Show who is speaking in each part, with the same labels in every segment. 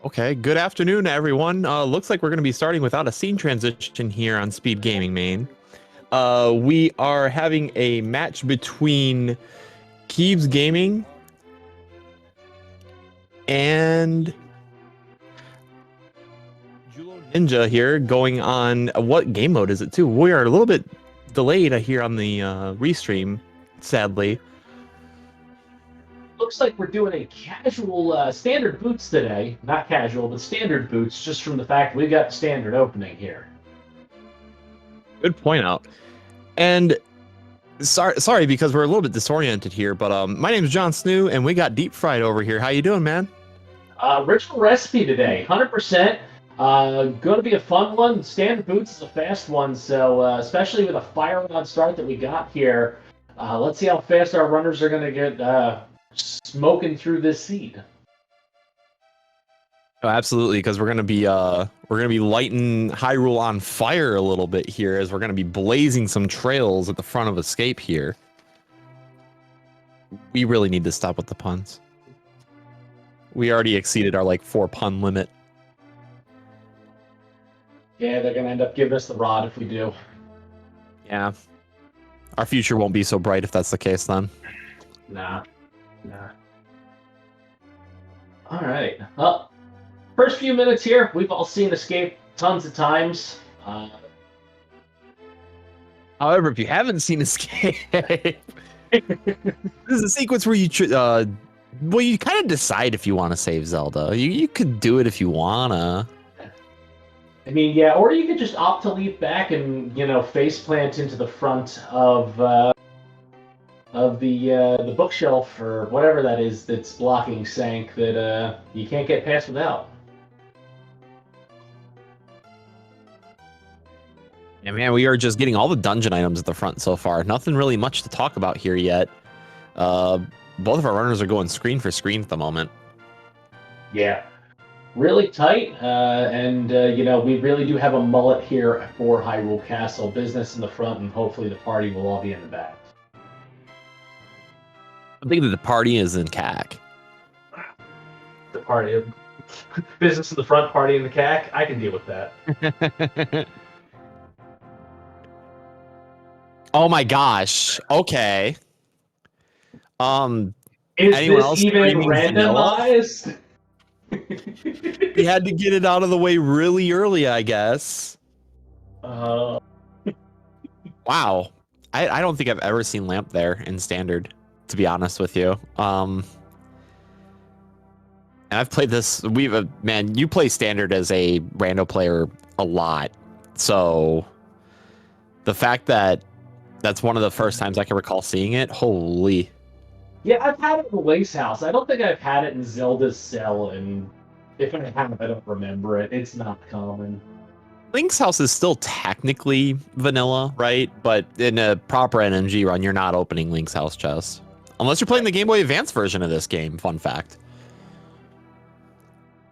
Speaker 1: Okay, good afternoon, everyone. Looks like we're going to be starting without a scene transition here on SpeedGaming Main. We are having a match between KiebsGaming and JulloNinja here, going on what game mode is it too? We are a little bit delayed here on the restream, sadly.
Speaker 2: Looks like we're doing a casual standard boots today. Not casual, but standard boots, just from the fact we got the standard opening here.
Speaker 1: Good point out. And sorry because we're a little bit disoriented here, but my name is John Snoo, and we got Deep Fried over here. How you doing, man?
Speaker 2: Original recipe today, 100%. Going to be a fun one. Standard boots is a fast one, so especially with a fire on start that we got here, let's see how fast our runners are going to get smoking through this seed.
Speaker 1: Oh, absolutely, because we're gonna be lighting Hyrule on fire a little bit here, as we're gonna be blazing some trails at the front of Escape here. We really need to stop with the puns. We already exceeded our like 4-pun limit.
Speaker 2: Yeah, they're going to end up giving us the rod if we do.
Speaker 1: Yeah, our future won't be so bright if that's the case then.
Speaker 2: Nah. All right. Well, first few minutes here, we've all seen Escape tons of times.
Speaker 1: However, if you haven't seen Escape, this is a sequence where you kind of decide if you want to save Zelda. You could do it if you wanna.
Speaker 2: I mean, yeah, or you could just opt to leap back and face plant into the front of the bookshelf or whatever that is that's blocking Sank that you can't get past without.
Speaker 1: Yeah, man, we are just getting all the dungeon items at the front so far. Nothing really much to talk about here yet. Both of our runners are going screen for screen at the moment.
Speaker 2: Yeah, really tight, and we really do have a mullet here for Hyrule Castle. Business in the front, and hopefully the party will all be in the back.
Speaker 1: I think that the party is in CAC.
Speaker 2: The party, business in the front, party in the CAC. I can deal with that.
Speaker 1: Oh my gosh. Okay.
Speaker 2: Is
Speaker 1: anyone
Speaker 2: this
Speaker 1: else
Speaker 2: even
Speaker 1: screaming
Speaker 2: randomized?
Speaker 1: We had to get it out of the way really early, I guess.
Speaker 2: Wow.
Speaker 1: I don't think I've ever seen Lamp there in Standard, to be honest with you. And I've played this. Man, you play Standard as a rando player a lot. So the fact that that's one of the first times I can recall seeing it, holy.
Speaker 2: Yeah, I've had it in Link's house. I don't think I've had it in Zelda's cell, and if I have, I don't remember it. It's not common.
Speaker 1: Link's house is still technically vanilla, right? But in a proper NMG run, you're not opening Link's house chest. Unless you're playing the Game Boy Advance version of this game, fun fact.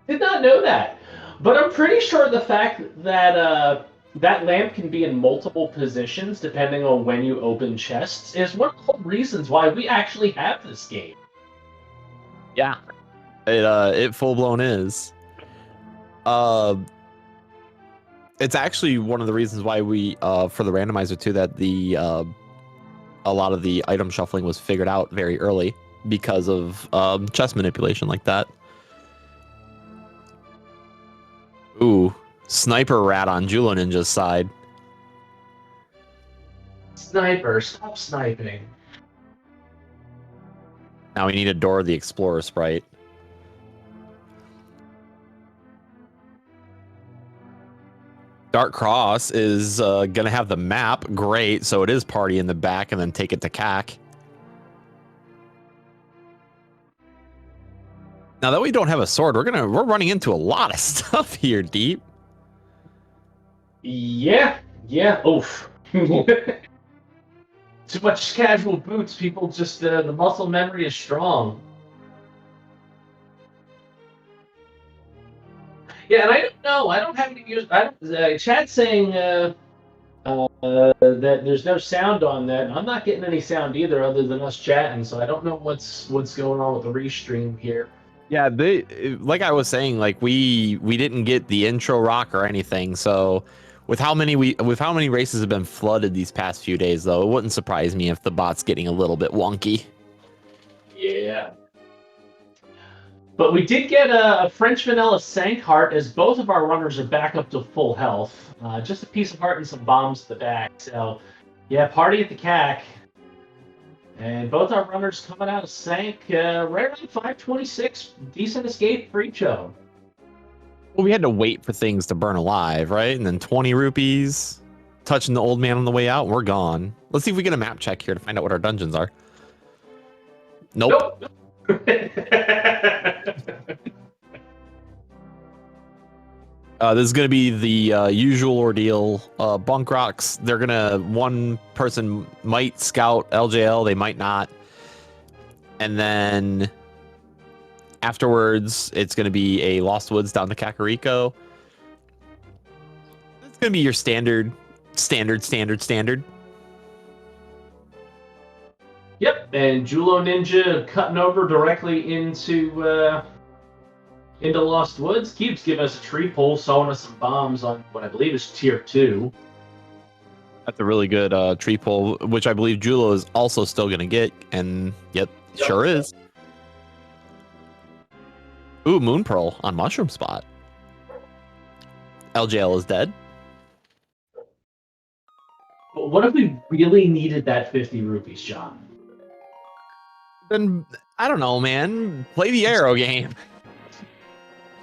Speaker 2: Did not know that. But I'm pretty sure the fact that that lamp can be in multiple positions depending on when you open chests is one of the reasons why we actually have this game.
Speaker 1: Yeah. It full-blown is. It's actually one of the reasons why we, for the randomizer too, that a lot of the item shuffling was figured out very early because of chess manipulation like that. Ooh, sniper rat on JulloNinja's side.
Speaker 2: Sniper, stop sniping.
Speaker 1: Now we need a Dora the Explorer sprite. Dark Cross is going to have the map. Great. So it is party in the back and then take it to CAC. Now that we don't have a sword, we're running into a lot of stuff here, Deep.
Speaker 2: Yeah. Oof. Too much casual boots. People just, the muscle memory is strong. Yeah, and I don't know. I don't have any use. Chat's saying that there's no sound on that. I'm not getting any sound either, other than us chatting. So I don't know what's going on with the restream here.
Speaker 1: Yeah, they like I was saying, like we didn't get the intro rock or anything. So with how many races have been flooded these past few days, though, it wouldn't surprise me if the bot's getting a little bit wonky.
Speaker 2: Yeah. But we did get a French vanilla Sank heart as both of our runners are back up to full health. Just a piece of heart and some bombs to the back. So, yeah, party at the CAC. And both our runners coming out of Sank right around 526. Decent escape for each of them.
Speaker 1: Well, we had to wait for things to burn alive, right? And then 20 rupees, touching the old man on the way out, we're gone. Let's see if we get a map check here to find out what our dungeons are. Nope. This is going to be the usual ordeal. Bunk rocks, they're going to, one person might scout LJL, they might not. And then afterwards, it's going to be a Lost Woods down to Kakariko. It's going to be your standard.
Speaker 2: Yep, and JulloNinja cutting over directly into Lost Woods. Kiebs giving us a tree pole, sowing us some bombs on what I believe is tier 2.
Speaker 1: That's a really good tree pole, which I believe Jullo is also still going to get. And yep, sure is. Ooh, Moon Pearl on Mushroom Spot. LJL is dead.
Speaker 2: But what if we really needed that 50 rupees, John?
Speaker 1: Then, I don't know, man. Play the arrow game.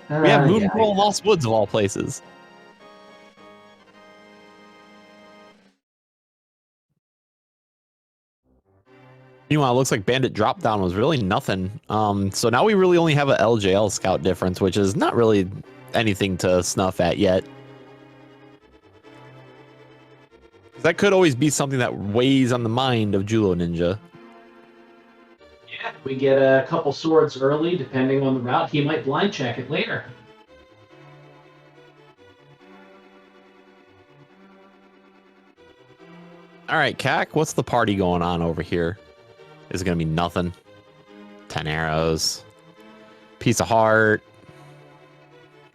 Speaker 1: We have Moon Pearl and Lost Woods of all places. Meanwhile, it looks like Bandit drop down was really nothing. So now we really only have a LJL scout difference, which is not really anything to snuff at yet. That could always be something that weighs on the mind of JulloNinja.
Speaker 2: Yeah, we get a couple swords early, depending on the route. He might blind check it later.
Speaker 1: All right, CAC, what's the party going on over here? Is it going to be nothing? 10 arrows. Piece of heart.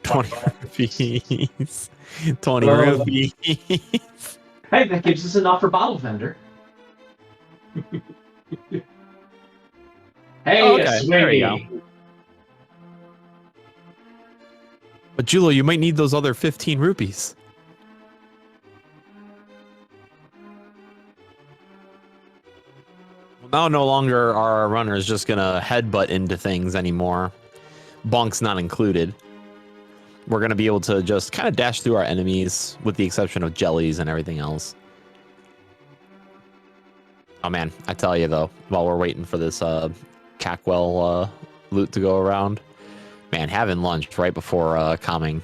Speaker 1: 20 rupees. 20 rupees.
Speaker 2: Hey, that gives us enough for Bottle Vendor. Hey,
Speaker 1: okay, there you go. But Jullo, you might need those other 15 rupees. Well, now no longer are our runners just gonna headbutt into things anymore. Bonks not included. We're gonna be able to just kind of dash through our enemies, with the exception of jellies and everything else. Oh man, I tell you though, while we're waiting for this Cackwell loot to go around, man, having lunch right before coming,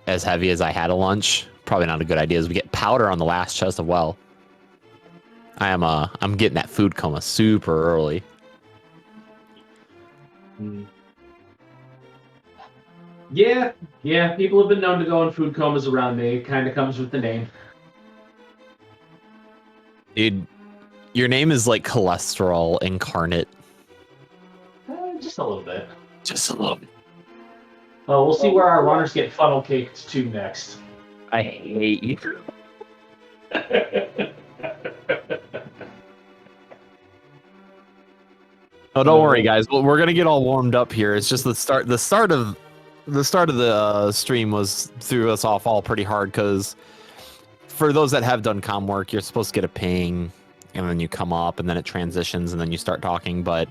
Speaker 1: as heavy as I had a lunch, probably not a good idea. As we get powder on the last chest of well, I'm getting that food coma super early.
Speaker 2: Yeah, people have been known to go in food comas around me. It kind of comes with the name.
Speaker 1: Dude, your name is like cholesterol incarnate.
Speaker 2: Just a little bit.
Speaker 1: Just a little bit.
Speaker 2: Oh, we'll see where our runners get funnel caked to next.
Speaker 1: I hate you. Oh, don't worry, guys. Well, we're gonna get all warmed up here. It's just the start of the stream was threw us off all pretty hard because for those that have done comm work, you're supposed to get a ping, and then you come up, and then it transitions, and then you start talking. But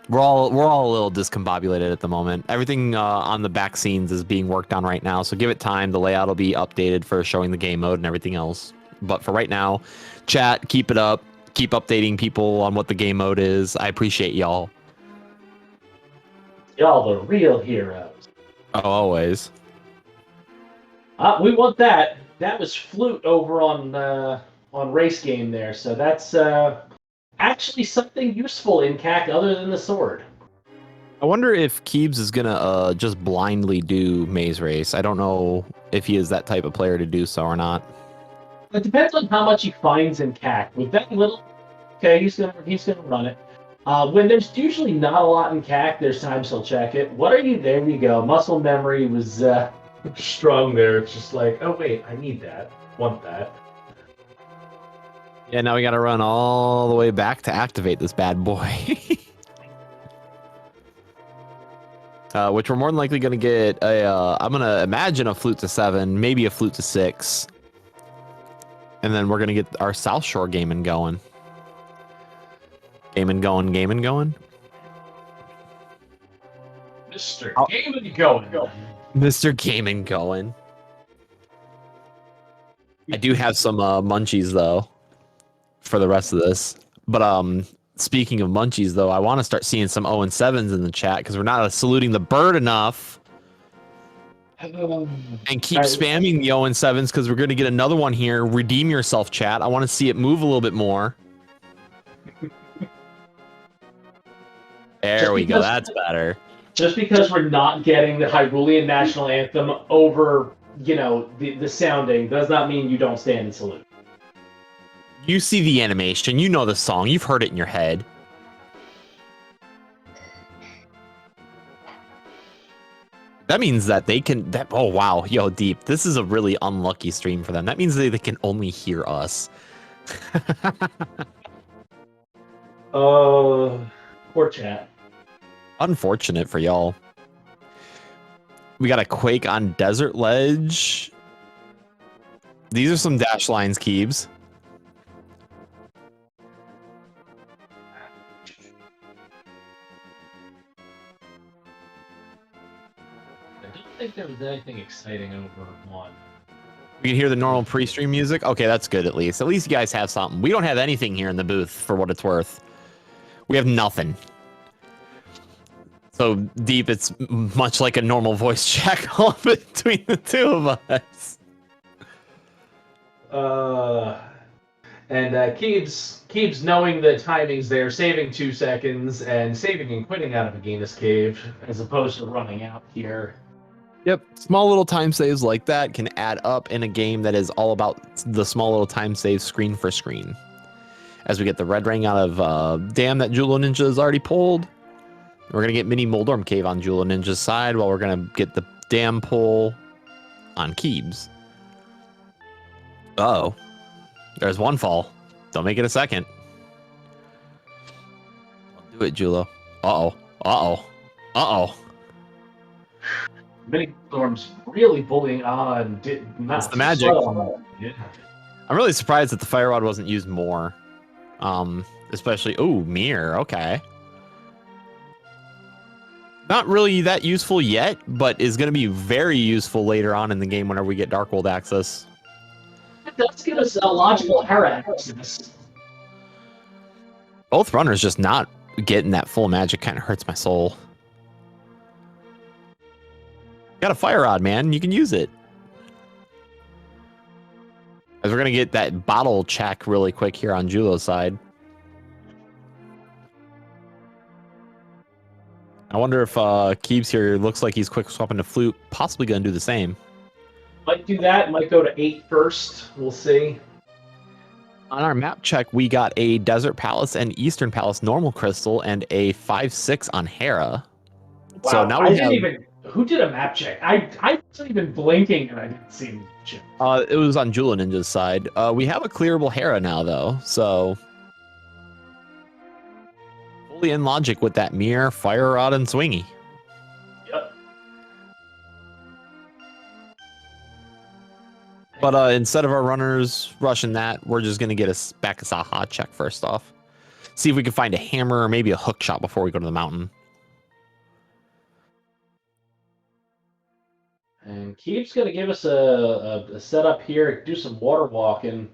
Speaker 1: we're all a little discombobulated at the moment. Everything on the back scenes is being worked on right now, so give it time. The layout will be updated for showing the game mode and everything else. But for right now, chat, keep it up. Keep updating people on what the game mode is. I appreciate y'all.
Speaker 2: Y'all the real heroes.
Speaker 1: Oh, always.
Speaker 2: We want that. That was Flute over on Race Game there, so that's actually something useful in CAC other than the sword.
Speaker 1: I wonder if Kiebs is gonna just blindly do Maze Race. I don't know if he is that type of player to do so or not.
Speaker 2: It depends on how much he finds in CAC. With that little, okay, he's gonna run it. When there's usually not a lot in CAC, there's times he'll check it. What are you? There we go. Muscle memory was strong there. It's just like, oh wait, I need that. Want that.
Speaker 1: Yeah, now we got to run all the way back to activate this bad boy. Which we're more than likely going to get a, I'm going to imagine a flute to 7, maybe a flute to 6. And then we're going to get our South Shore gaming going. Gaming going.
Speaker 2: Mr. Gaming going.
Speaker 1: Mr. Gaming going. I do have some munchies, though, for the rest of this. But speaking of munchies, though, I want to start seeing some 0-7s in the chat because we're not saluting the bird enough. And keep spamming the 0-7s because we're going to get another one here. Redeem yourself, chat. I want to see it move a little bit more. There we go. That's better.
Speaker 2: Just because we're not getting the Hyrulean national anthem over, you know, the sounding does not mean you don't stand and salute.
Speaker 1: You see the animation. You know the song. You've heard it in your head. That means that they can... oh, wow. Yo, Deep. This is a really unlucky stream for them. That means they can only hear us.
Speaker 2: Poor chat.
Speaker 1: Unfortunate for y'all. We got a Quake on Desert Ledge. These are some dash lines, Kiebs.
Speaker 2: I don't think there was anything exciting over one.
Speaker 1: We can hear the normal pre-stream music. Okay, that's good at least. At least you guys have something. We don't have anything here in the booth for what it's worth. We have nothing. So Deep, it's much like a normal voice check all between the two of us.
Speaker 2: And Kiebs knowing the timings there, saving 2 seconds and saving and quitting out of a Venus cave as opposed to running out here.
Speaker 1: Yep, small little time saves like that can add up in a game that is all about the small little time saves screen for screen. As we get the red ring out of Dam that JulloNinja has already pulled. We're going to get Mini Moldorm Cave on JulloNinja's side while we're going to get the Dam pull on Kiebs. Uh-oh. There's one fall. Don't make it a second. Don't do it, Jullo. Uh-oh. Uh-oh. Uh-oh.
Speaker 2: Mini Storm's really bullying on.
Speaker 1: That's the magic.
Speaker 2: Yeah.
Speaker 1: I'm really surprised that the Fire Rod wasn't used more. Especially... ooh, Mirror. Okay. Not really that useful yet, but is going to be very useful later on in the game whenever we get Dark World access.
Speaker 2: It does give us a logical Hera access.
Speaker 1: Both runners just not getting that full magic kind of hurts my soul. Got a Fire Rod, man. You can use it. As we're going to get that bottle check really quick here on Jullo's side. I wonder if Kiebs here looks like he's quick swapping to flute. Possibly going to do the same.
Speaker 2: Might do that. Might go to 8 first. We'll see.
Speaker 1: On our map check, we got a Desert Palace and Eastern Palace normal crystal and a 5/6 on Hera.
Speaker 2: Wow,
Speaker 1: so now we have...
Speaker 2: who did a map check? I wasn't even blinking and I didn't see him.
Speaker 1: It was on JulloNinja's side. We have a clearable Hera now, though, so... fully in logic with that Mirror, Fire Rod, and Swingy.
Speaker 2: Yep.
Speaker 1: But instead of our runners rushing that, we're just going to get a back a Saha check first off. See if we can find a hammer or maybe a hook shot before we go to the mountain.
Speaker 2: And Kieb's going to give us a setup here, do some water walking.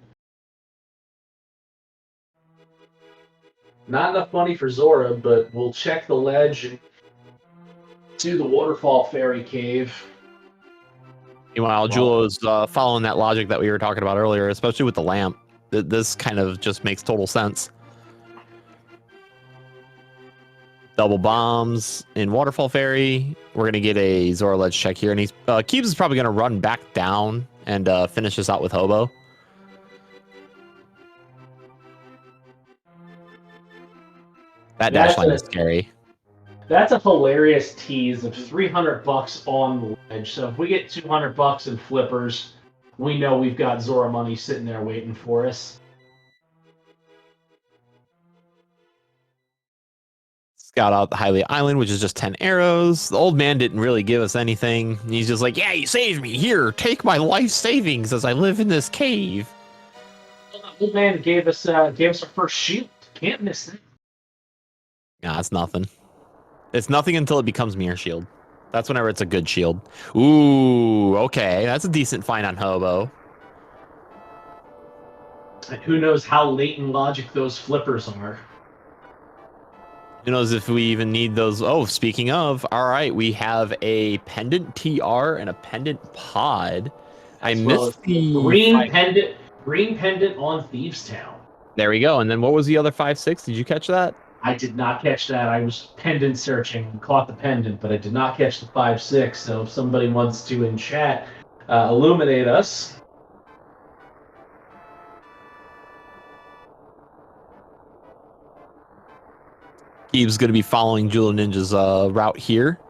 Speaker 2: Not enough money for Zora, but we'll check the ledge and do the waterfall fairy cave.
Speaker 1: Meanwhile, Jullo is following that logic that we were talking about earlier, especially with the lamp. This kind of just makes total sense. Double bombs in Waterfall Fairy. We're going to get a Zora Ledge check here. And he's Kiebs is probably going to run back down and finish this out with Hobo. That dash line is scary.
Speaker 2: That's a hilarious tease of $300 on the ledge. So if we get $200 in flippers, we know we've got Zora money sitting there waiting for us.
Speaker 1: Scout out the Hylia Island, which is just 10 arrows. The old man didn't really give us anything. He's just like, yeah, you saved me. Here, take my life savings as I live in this cave.
Speaker 2: Well, the old man gave us our first shield. Can't miss that.
Speaker 1: Nah, it's nothing. It's nothing until it becomes mere shield. That's whenever it's a good shield. Ooh, okay. That's a decent find on Hobo.
Speaker 2: And who knows how late in logic those flippers are.
Speaker 1: Who knows if we even need those? Oh, speaking of, all right, we have a pendant TR and a pendant pod. I missed the
Speaker 2: green pendant on Thieves Town.
Speaker 1: There we go. And then what was the other 5-6? Did you catch that?
Speaker 2: I did not catch that. I was pendant searching and caught the pendant, but I did not catch the 5-6. So if somebody wants to in chat illuminate us.
Speaker 1: Kiebs going to be following JulloNinja's route here.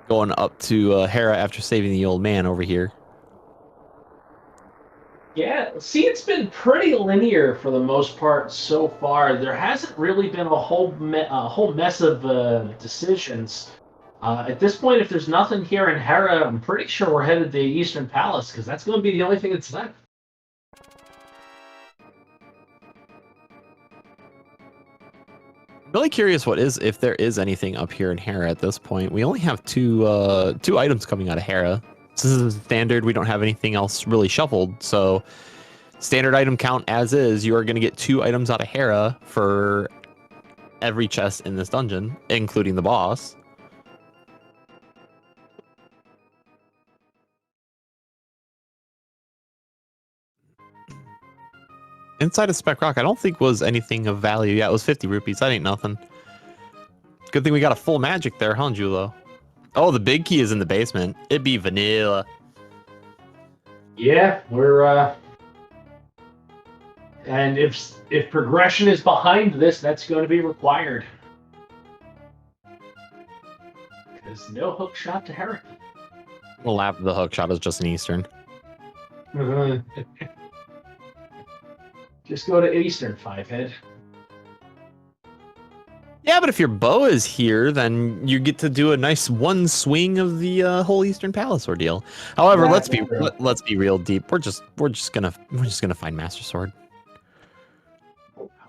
Speaker 1: Going up to Hera after saving the old man over here.
Speaker 2: Yeah, see, it's been pretty linear for the most part so far. There hasn't really been a whole mess of decisions. At this point, if there's nothing here in Hera, I'm pretty sure we're headed to Eastern Palace, because that's going to be the only thing that's left.
Speaker 1: Really curious if there is anything up here in Hera at this point. We only have two items coming out of Hera. This is standard. We don't have anything else really shuffled. So standard item count as is. You are going to get 2 items out of Hera for every chest in this dungeon, including the boss. Inside of Spec Rock, I don't think was anything of value. Yeah, it was 50 rupees. That ain't nothing. Good thing we got a full magic there, huh, Jullo? Oh, the big key is in the basement. It'd be vanilla.
Speaker 2: Yeah, we're and if progression is behind this, that's going to be required. Because no hook shot to Hera.
Speaker 1: We'll laugh at the hook shot is just an Eastern.
Speaker 2: Just go to Eastern, 5-head.
Speaker 1: Yeah, but if your bow is here, then you get to do a nice one swing of the whole Eastern Palace ordeal. However,
Speaker 2: Yeah,
Speaker 1: let's be real deep. We're just gonna find Master Sword.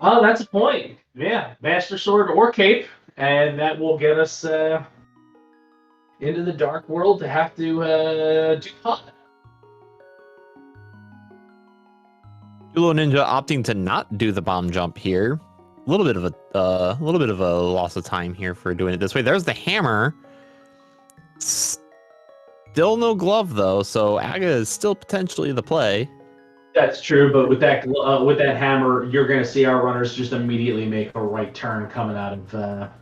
Speaker 2: Oh, that's a point. Yeah, Master Sword or Cape, and that will get us into the Dark World to have to do pot.
Speaker 1: JulloNinja opting to not do the bomb jump here. A little bit of a loss of time here for doing it this way. There's the hammer. Still no glove though, so Aga is still potentially the play.
Speaker 2: That's true, but with that hammer, you're going to see our runners just immediately make a right turn coming out of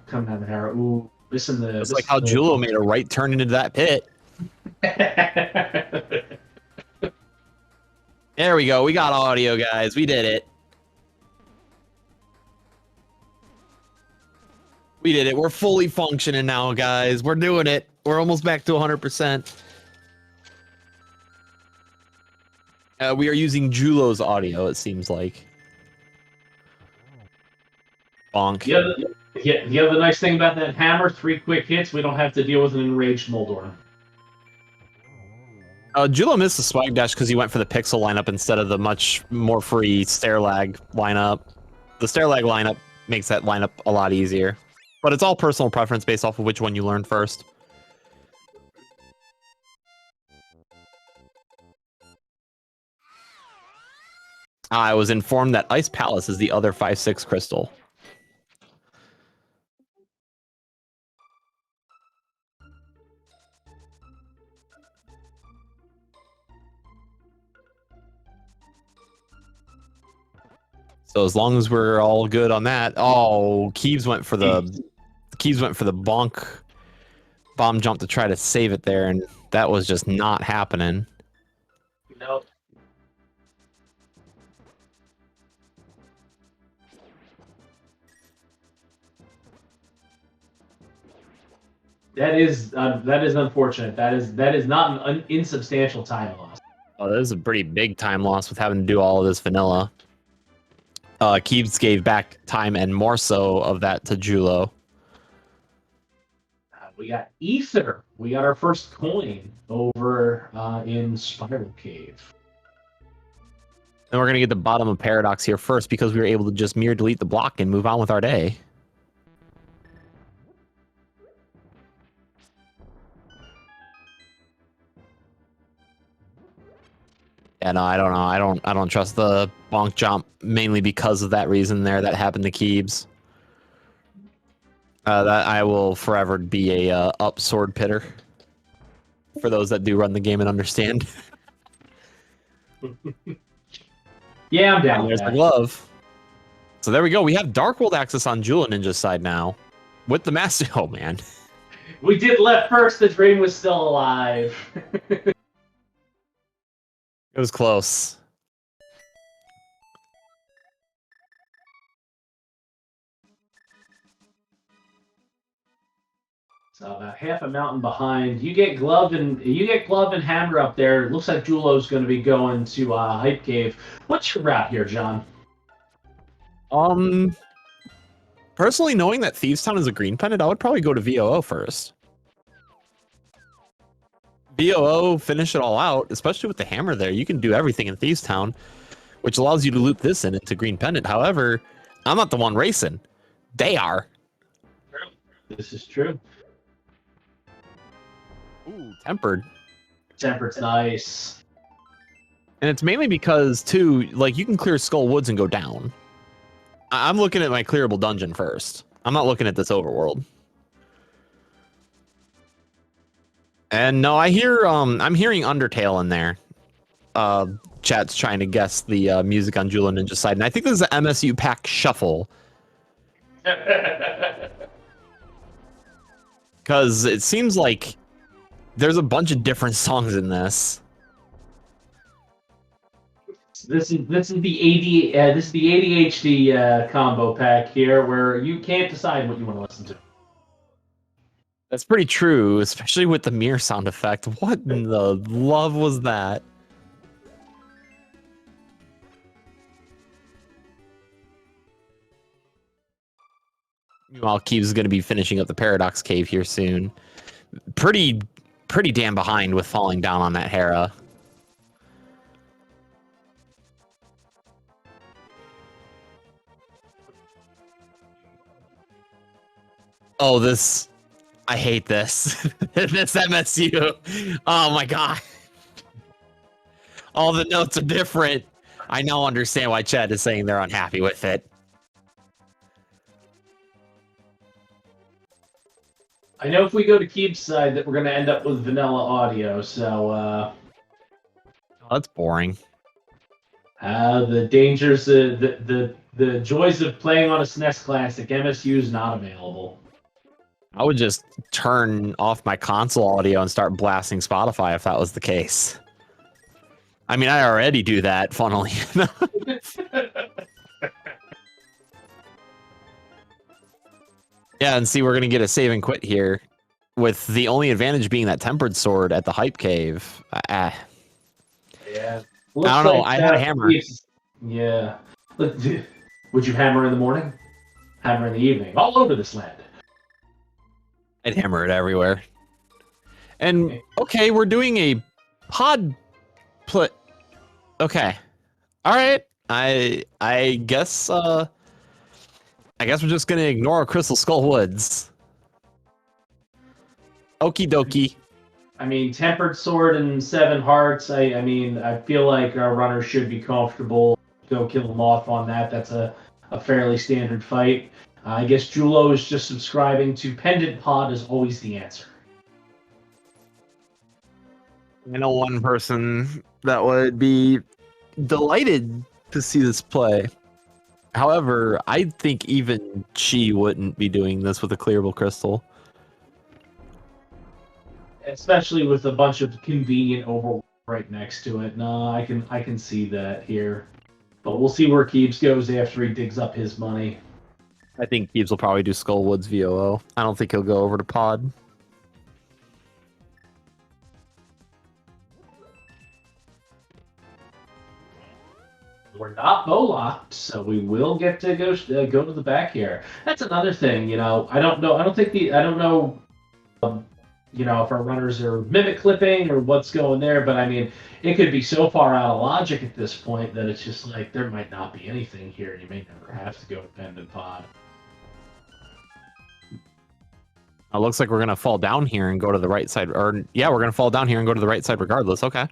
Speaker 2: Hera. Ooh, listen to
Speaker 1: It's like how Jullo made a right turn into that pit. There we go. We got audio, guys. We did it. We did it. We're fully functioning now, guys. We're doing it. We're almost back to 100%. We are using Jullo's audio, it seems like. Bonk.
Speaker 2: The other nice thing about that hammer, 3 quick hits, we don't have to deal with an enraged Moldorn.
Speaker 1: Jullo missed the swag dash because he went for the pixel lineup instead of the much more free stair lag lineup. The stair lag lineup makes that lineup a lot easier. But it's all personal preference based off of which one you learn first. I was informed that Ice Palace is the other 5-6 crystal. So as long as we're all good on that. Oh, Kiebs went for the bonk bomb jump to try to save it there, and that was just not happening.
Speaker 2: Nope. That is unfortunate. That is not an insubstantial time loss.
Speaker 1: Oh, this is a pretty big time loss with having to do all of this vanilla. Kiebs gave back time and more so of that to Jullo.
Speaker 2: We got Ether. We got our first coin over in Spiral Cave.
Speaker 1: And we're going to get the bottom of Paradox here first because we were able to just mirror delete the block and move on with our day. Yeah, no, I don't know. I don't trust the bonk jump mainly because of that reason there that happened to Kiebs. That I will forever be a up sword pitter. For those that do run the game and understand.
Speaker 2: Yeah, I'm down
Speaker 1: And
Speaker 2: with
Speaker 1: there's
Speaker 2: that.
Speaker 1: the glove. So there we go. We have Dark World access on JulloNinja's side now. With the master. Oh, man.
Speaker 2: We did left first. The dream was still alive.
Speaker 1: It was close.
Speaker 2: So about half a mountain behind. You get glove and hammer up there. Looks like Jullo's going to be going to Hype Cave. What's your route here, John?
Speaker 1: Personally, knowing that Thieves Town is a green pennant, I would probably go to VOO first. VOO, finish it all out, especially with the hammer there. You can do everything in Thieves Town, which allows you to loop this into green pennant. However, I'm not the one racing. They are.
Speaker 2: This is true.
Speaker 1: Ooh, tempered.
Speaker 2: Tempered's nice.
Speaker 1: And it's mainly because, too, like, you can clear Skull Woods and go down. I'm looking at my clearable dungeon first. I'm not looking at this overworld. And no, I'm hearing Undertale in there. Chat's trying to guess the music on JulloNinja's side. And I think this is an MSU pack shuffle. Because it seems like there's a bunch of different songs in this.
Speaker 2: This is the ADHD combo pack here, where you can't decide what you want to listen to.
Speaker 1: That's pretty true, especially with the mirror sound effect. What in the love was that? Meanwhile, Kiebs is going to be finishing up the Paradox Cave here soon. Pretty damn behind with falling down on that Hera. Oh, this... I hate this. This MSU. Oh my god. All the notes are different. I now understand why Chad is saying they're unhappy with it.
Speaker 2: I know if we go to Kieb's side that we're going to end up with vanilla audio, so...
Speaker 1: Oh, that's boring.
Speaker 2: The dangers, the joys of playing on a SNES Classic, MSU is not available.
Speaker 1: I would just turn off my console audio and start blasting Spotify if that was the case. I mean, I already do that, funnily enough. Yeah, and see, we're going to get a save and quit here, with the only advantage being that tempered sword at the Hype Cave.
Speaker 2: Yeah.
Speaker 1: I don't know, I had a hammer.
Speaker 2: Yeah. Would you hammer in the morning? Hammer in the evening? All over this land.
Speaker 1: I'd hammer it everywhere. And, okay, we're doing a pod play. Okay. Alright. I guess we're just gonna ignore Crystal Skull Woods. Okie dokie.
Speaker 2: I mean, tempered sword and 7 hearts. I feel like our runners should be comfortable. Go kill them off on that. That's a fairly standard fight. I guess Jullo is just subscribing to Pendant Pod is always the answer.
Speaker 1: I know one person that would be delighted to see this play. However, I think even she wouldn't be doing this with a clearable crystal.
Speaker 2: Especially with a bunch of convenient overworld right next to it. No, I can see that here. But we'll see where Kiebs goes after he digs up his money.
Speaker 1: I think Kiebs will probably do Skull Woods VOO. I don't think he'll go over to Pod.
Speaker 2: we're not bow locked, so we will get to go to the back here. That's another thing, you know. I don't know. I don't know. You know, if our runners are mimic clipping or what's going there, but I mean, it could be so far out of logic at this point that it's just like there might not be anything here. You may never have to go to bend and pod.
Speaker 1: It looks like we're gonna fall down here and go to the right side, or yeah, we're gonna fall down here and go to the right side regardless. Okay.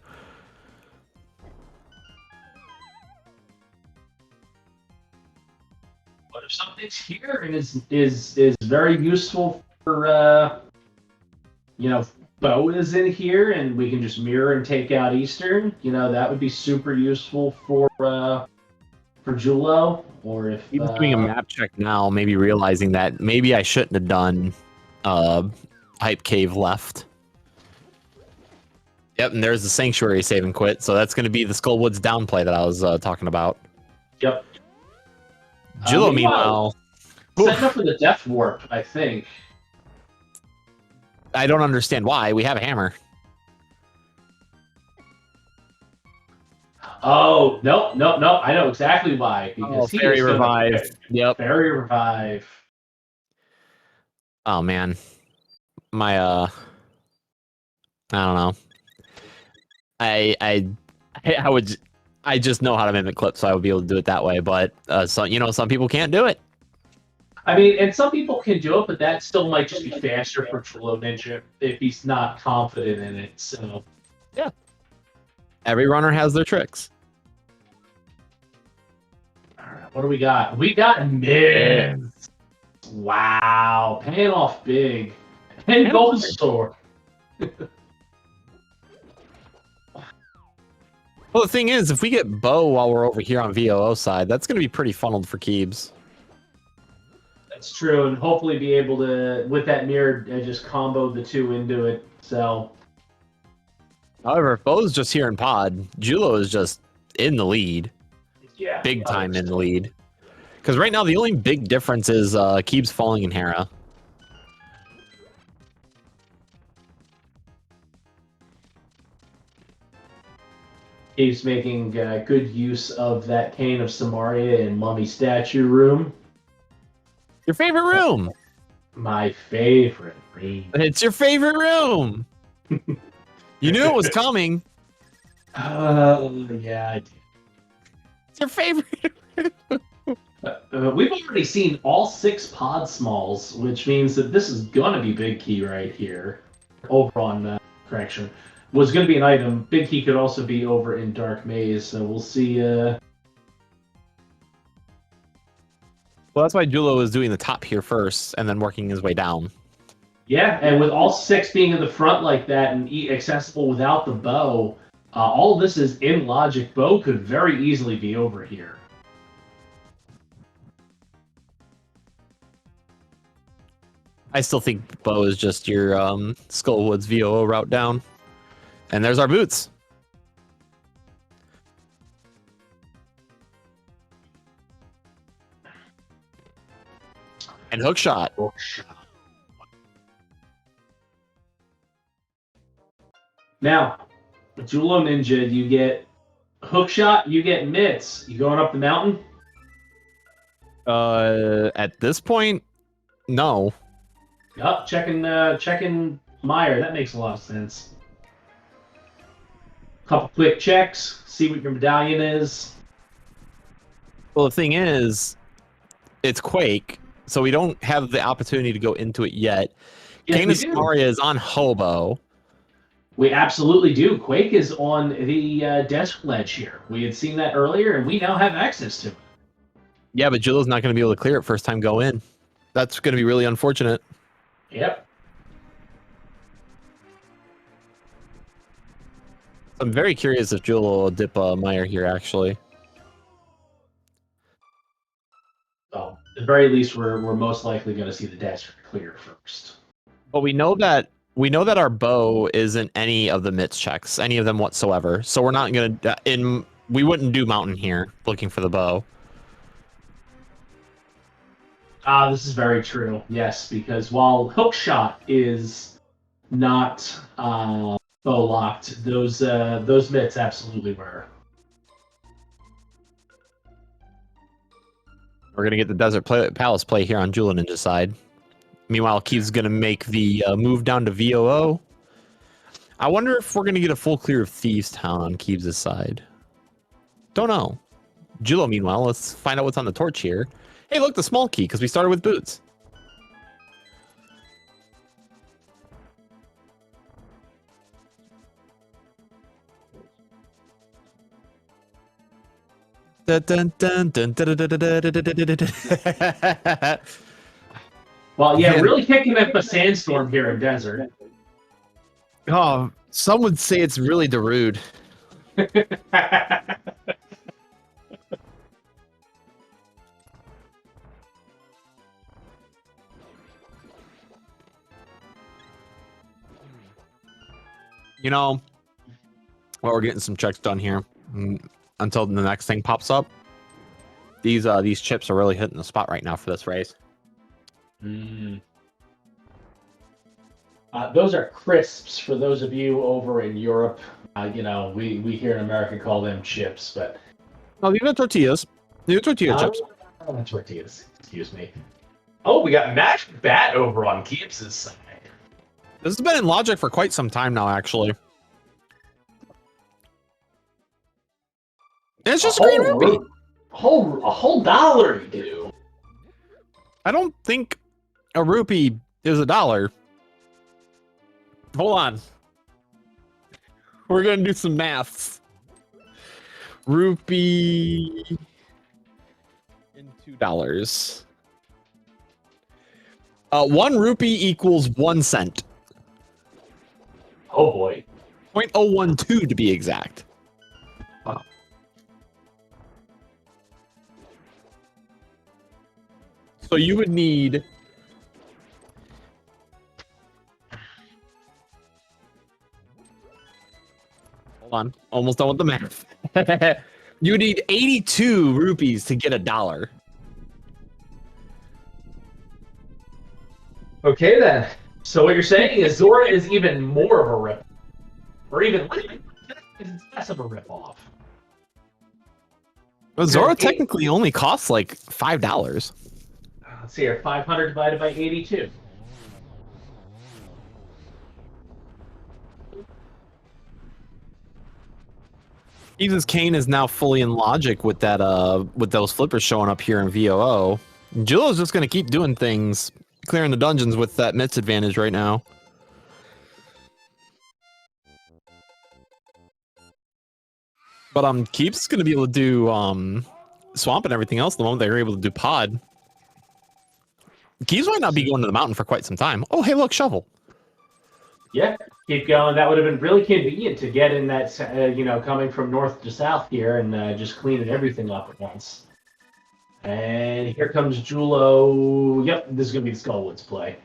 Speaker 2: But if something's here and is very useful for you know, bow is in here and we can just mirror and take out Eastern, you know, that would be super useful for Jullo. Or if
Speaker 1: Even doing a map check now, maybe realizing that maybe I shouldn't have done Hype Cave left. Yep, and there's the Sanctuary save and quit, so that's going to be the Skullwoods downplay that I was talking about.
Speaker 2: Yep.
Speaker 1: Jullo, meanwhile,
Speaker 2: setting up for the Death Warp, I think.
Speaker 1: I don't understand why. We have a hammer.
Speaker 2: Oh, no. I know exactly why. Because
Speaker 1: Fairy Revive. Yep.
Speaker 2: Fairy Revive.
Speaker 1: Oh, man. My, I don't know. I just know how to mimic clips, so I would be able to do it that way. But, so, you know, some people can't do it.
Speaker 2: I mean, and some people can do it, but that still might just be faster for JulloNinja if he's not confident in it. So,
Speaker 1: yeah. Every runner has their tricks.
Speaker 2: All right, what do we got? We got mids. Wow, paying off big. And Gold Sword.
Speaker 1: Well, the thing is, if we get bow while we're over here on VOO side, that's going to be pretty funneled for Kiebs.
Speaker 2: That's true, and hopefully be able to, with that mirror, just combo the two into it. So,
Speaker 1: however, if Bo's just here in pod, Jullo is just in the lead.
Speaker 2: Yeah,
Speaker 1: big time in the lead. Because right now the only big difference is Kiebs falling in Hera.
Speaker 2: Kiebs making good use of that Cane of Samaria and Mummy Statue room.
Speaker 1: Your favorite room.
Speaker 2: My favorite room.
Speaker 1: It's your favorite room. You knew it was coming.
Speaker 2: Yeah, I did.
Speaker 1: It's your favorite.
Speaker 2: We've already seen all 6 pod smalls, which means that this is going to be Big Key right here. Over on, correction. Was going to be an item. Big Key could also be over in Dark Maze, so we'll see.
Speaker 1: Well, that's why Jullo is doing the top here first and then working his way down.
Speaker 2: Yeah, and with all 6 being in the front like that and accessible without the bow, all of this is in logic. Bow could very easily be over here.
Speaker 1: I still think bow is just your Skullwoods VOO route down. And there's our boots. And hook shot.
Speaker 2: Now, with JulloNinja, you get hook shot, you get mitts. You going up the mountain?
Speaker 1: At this point, no.
Speaker 2: Yup, checking Meyer. That makes a lot of sense. Couple quick checks, see what your medallion is.
Speaker 1: Well, the thing is, it's Quake, so we don't have the opportunity to go into it yet.
Speaker 2: Yes,
Speaker 1: Canis Maria is on Hobo.
Speaker 2: We absolutely do. Quake is on the desk ledge here. We had seen that earlier, and we now have access to it.
Speaker 1: Yeah, but Jullo's not going to be able to clear it first time go in. That's going to be really unfortunate.
Speaker 2: Yep.
Speaker 1: I'm very curious if Jullo will dip Meyer here, actually.
Speaker 2: Well, at the very least, we're most likely going to see the desk clear first.
Speaker 1: But we know that our bow isn't any of the mitts checks, any of them whatsoever. So we're not going to we wouldn't do mountain here looking for the bow.
Speaker 2: This is very true. Yes, because while hookshot is not bow locked, those mitts absolutely were.
Speaker 1: We're gonna get the Desert Palace play here on JulloNinja's side. Meanwhile, Kiebs gonna make the move down to VOO. I wonder if we're gonna get a full clear of Thieves Town on Kiebs' side. Don't know. Jullo, meanwhile, let's find out what's on the torch here. Hey, look, the small key, because we started with boots. Dun, dun, dun, dun, dun, dun, dun, dun, dun, dun, dun.
Speaker 2: Well, yeah,
Speaker 1: Man.
Speaker 2: really kicking up a sandstorm here in Desert.
Speaker 1: Oh, some would say it's really Darude. You know, well, we're getting some checks done here until the next thing pops up. These chips are really hitting the spot right now for this race.
Speaker 2: Those are crisps for those of you over in Europe. You know, we here in America call them chips, but
Speaker 1: No, these are tortillas. These are tortilla chips.
Speaker 2: Tortillas, excuse me. Oh, we got Magic Bat over on Kiebs' side.
Speaker 1: This has been in Logic for quite some time now, actually. And it's just a green rupee.
Speaker 2: A whole dollar, you do.
Speaker 1: I don't think a rupee is $1. Hold on. We're gonna do some maths. Rupee and $2. 1 rupee equals 1 cent.
Speaker 2: Oh boy.
Speaker 1: 0.012 to be exact.
Speaker 2: Wow.
Speaker 1: So you would need hold on, almost done with the math. You would need 82 rupees to get $1.
Speaker 2: Okay then. So what you're saying is Zora is even more of a rip, or even less of a rip off.
Speaker 1: Well, Zora technically only costs like $5.
Speaker 2: Let's see here, 500 divided by 82.
Speaker 1: Kiebs' Kane is now fully in Logic with that with those flippers showing up here in VOO. Jullo's just gonna keep doing things, clearing the dungeons with that mitts advantage right now. But Kiebs is gonna be able to do Swamp and everything else the moment they're able to do Pod. Kiebs might not be going to the mountain for quite some time. Oh, hey, look, Shovel.
Speaker 2: Yeah, keep going. That would have been really convenient to get in that, you know, coming from north to south here and just cleaning everything up at once. And here comes Jullo. Yep, this is going to be the Skullwoods play.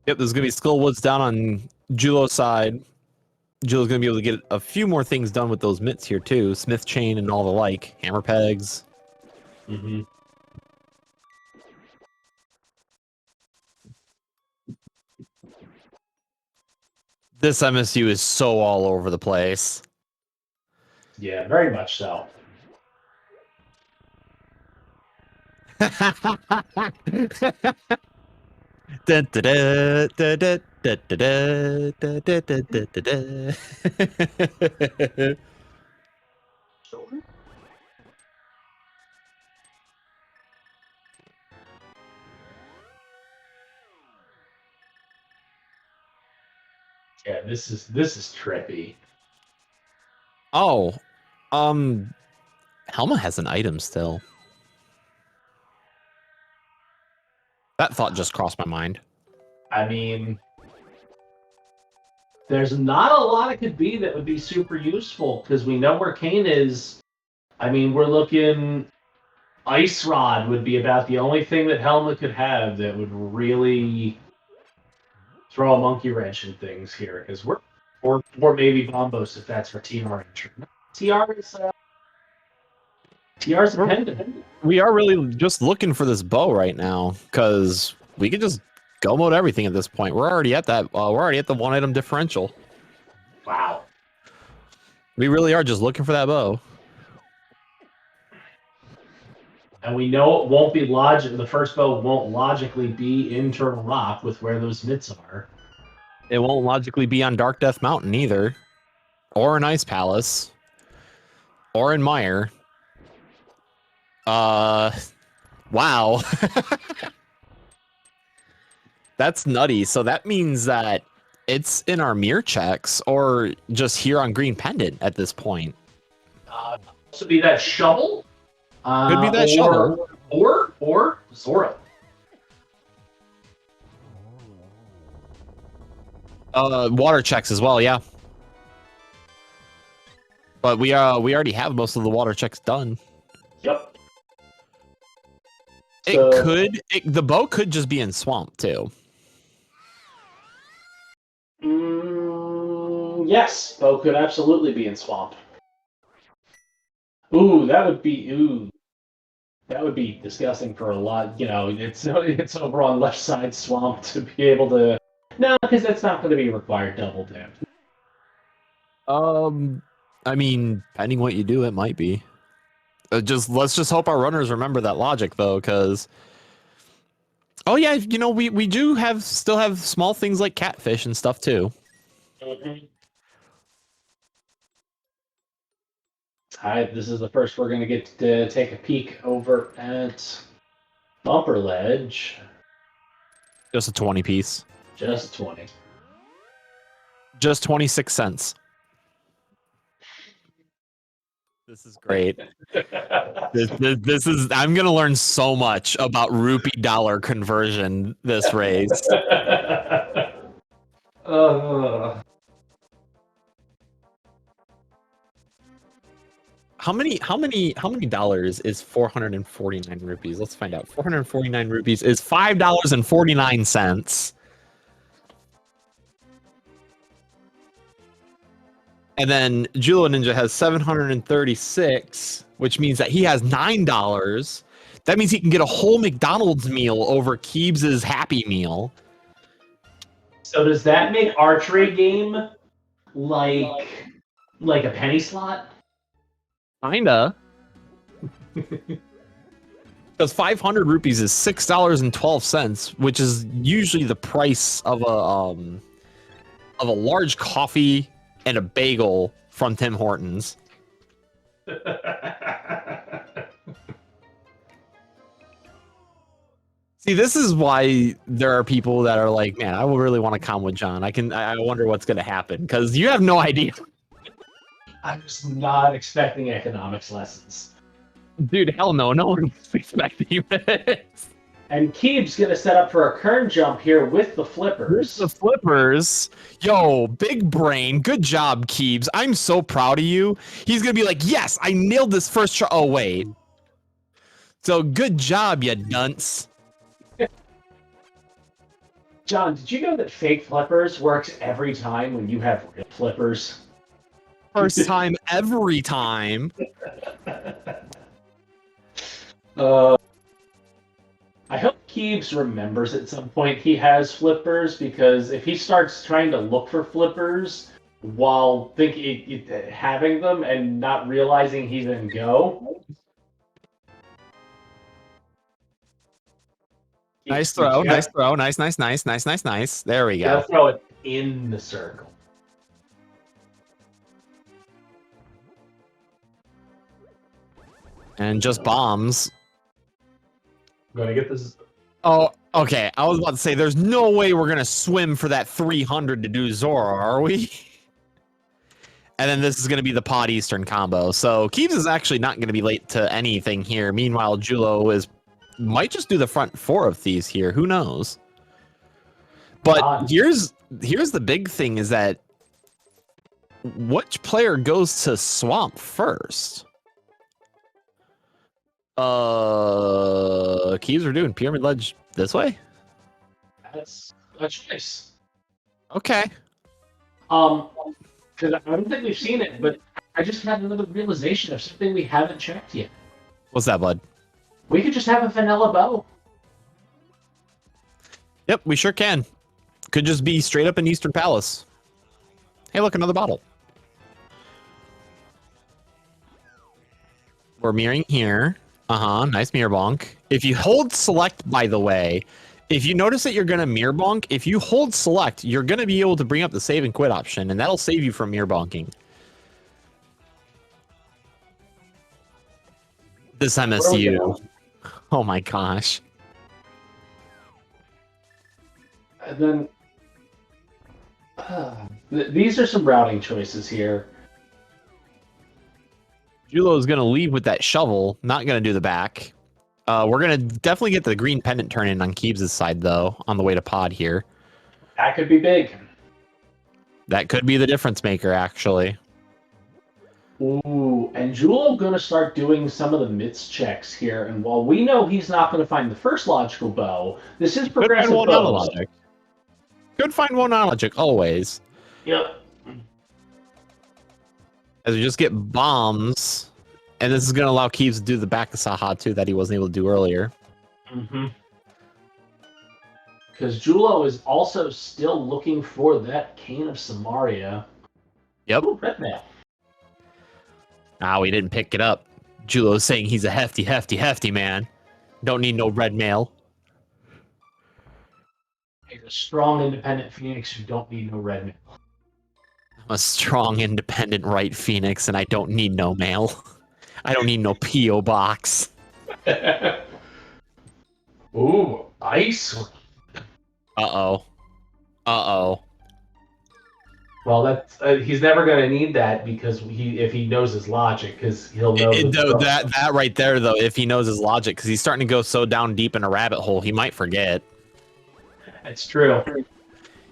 Speaker 1: Yep, there's going to be Skullwoods down on Jullo's side. Jullo's going to be able to get a few more things done with those mitts here, too. Smith chain and all the like. Hammer pegs.
Speaker 2: Mm-hmm.
Speaker 1: This MSU is so all over the place.
Speaker 2: Yeah, very much so.
Speaker 1: Da, da, da, da, da, da, da, da, da, da, da, da, da.
Speaker 2: Yeah, this is trippy.
Speaker 1: Oh, Helma has an item still. That thought just crossed my mind.
Speaker 2: I mean, there's not a lot it could be that would be super useful because we know where Kane is. I mean, we're looking. Ice Rod would be about the only thing that Helma could have that would really throw a monkey wrench in things here because we're or maybe Bombos if that's for TR entry. TR's a pendant.
Speaker 1: We are really just looking for this bow right now because we could just go mode everything at this point. We're already at that. We're already at the 1-item differential.
Speaker 2: Wow.
Speaker 1: We really are just looking for that bow.
Speaker 2: And we know it won't be the first bow won't logically be in Turtle Rock with where those mitts are.
Speaker 1: It won't logically be on Dark Death Mountain either. Or in Ice Palace. Or in Mire. Wow. That's nutty. So that means that it's in our mirror checks or just here on Green Pendant at this point.
Speaker 2: Also be that shovel.
Speaker 1: Could be that shovel.
Speaker 2: Or Zora.
Speaker 1: Water checks as well, yeah. But we already have most of the water checks done.
Speaker 2: Yep.
Speaker 1: The bow could just be in swamp too.
Speaker 2: Yes, bow could absolutely be in swamp. Ooh, that would be disgusting for a lot. You know, it's over on left side swamp to be able to. No, because that's not going to be required double dip.
Speaker 1: I mean, depending what you do, it might be. Let's just hope our runners remember that logic though, because. Oh yeah, you know we do still have small things like catfish and stuff too.
Speaker 2: Mm-hmm. This is the first we're going to get to take a peek over at Bumper Ledge.
Speaker 1: Just a 20 piece.
Speaker 2: Just 20.
Speaker 1: Just 26 cents. This is great. this is. I'm gonna learn so much about rupee dollar conversion this race. How many dollars is 449 rupees? Let's find out. 449 rupees is $5.49. And then JulloNinja has 736, which means that he has $9. That means he can get a whole McDonald's meal over Kiebs' Happy Meal.
Speaker 2: So does that make archery game like a penny slot?
Speaker 1: Kinda. Because 500 rupees is $6.12, which is usually the price of a large coffee and a bagel from Tim Hortons. See, this is why there are people that are like, man, I will really want to come with John. I wonder what's going to happen, because you have no idea.
Speaker 2: I'm just not expecting economics lessons.
Speaker 1: Dude, hell no. No one's expecting this.
Speaker 2: And Kiebs going to set up for a kern jump here with the flippers.
Speaker 1: The flippers. Yo, big brain. Good job, Kiebs. I'm so proud of you. He's going to be like, yes, I nailed this first try. Oh, wait. So good job, you dunce.
Speaker 2: John, did you know that fake flippers works every time when you have real flippers?
Speaker 1: First time, every time.
Speaker 2: I hope Kiebs remembers at some point he has flippers, because if he starts trying to look for flippers while having them and not realizing he's in go.
Speaker 1: Nice throw, nice throw, nice. There we go.
Speaker 2: Gotta throw it in the circle.
Speaker 1: And just bombs.
Speaker 2: I'm gonna get this.
Speaker 1: Oh, okay. I was about to say, there's no way we're gonna swim for that 300 to do Zora, are we? And then this is gonna be the Pod Eastern combo. So Kiebs is actually not gonna be late to anything here. Meanwhile, Jullo might just do the front four of these here. Who knows? But here's the big thing is that which player goes to Swamp first? Kiebs are doing Pyramid Ledge this way?
Speaker 2: That's a choice.
Speaker 1: Okay.
Speaker 2: Because I don't think we've seen it, but I just had another realization of something we haven't checked yet.
Speaker 1: What's that, bud?
Speaker 2: We could just have a vanilla bow.
Speaker 1: Yep, we sure can. Could just be straight up in Eastern Palace. Hey, look, another bottle. We're mirroring here. Nice mirror bonk. If you hold select, by the way, if you notice that you're going to mirror bonk, if you hold select, you're going to be able to bring up the save and quit option, and that'll save you from mirror bonking. This MSU. Oh my gosh.
Speaker 2: And then these are some routing choices here.
Speaker 1: Jullo's going to leave with that shovel, not going to do the back. We're going to definitely get the green pendant turn in on Kiebs' side, though, on the way to pod here.
Speaker 2: That could be big.
Speaker 1: That could be the difference maker, actually.
Speaker 2: Ooh, and Jullo going to start doing some of the mitts checks here. And while we know he's not going to find the first logical bow, this is progressive bows.
Speaker 1: Could find one on logic, always.
Speaker 2: Yep.
Speaker 1: As we just get bombs, and this is going to allow Kiebs to do the back of Saha, too, that he wasn't able to do earlier.
Speaker 2: Mm-hmm. Because Jullo is also still looking for that Cane of Samaria.
Speaker 1: Yep.
Speaker 2: Ooh, red mail.
Speaker 1: We didn't pick it up. Jullo's saying he's a hefty man. Don't need no red mail.
Speaker 2: He's a strong, independent Phoenix who don't need no red mail.
Speaker 1: I'm a strong, independent right Phoenix, and I don't need no mail. I don't need no P.O. box.
Speaker 2: Ooh, ice.
Speaker 1: Uh-oh.
Speaker 2: Well, that's he's never going to need that because if he knows his logic, because he'll know
Speaker 1: that right there, though. If he knows his logic, because he's starting to go so down deep in a rabbit hole, he might forget.
Speaker 2: That's true.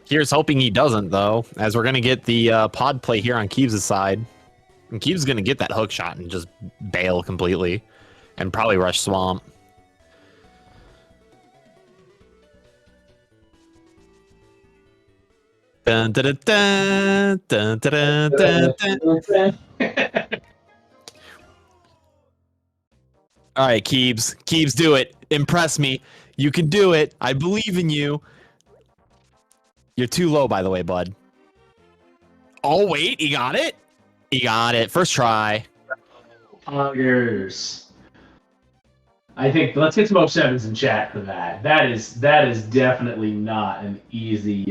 Speaker 1: Here's hoping he doesn't, though, as we're gonna get the pod play here on Kiebs' side, and Kiebs is gonna get that hook shot and just bail completely, and probably rush swamp. Dun, dun, dun, dun, dun, dun, dun, dun. All right, Kiebs. Kiebs, do it. Impress me. You can do it. I believe in you. You're too low, by the way, bud. Oh, wait. He got it? He got it. First try.
Speaker 2: Poggers. I think let's get some 07s in chat for that. That is definitely not an easy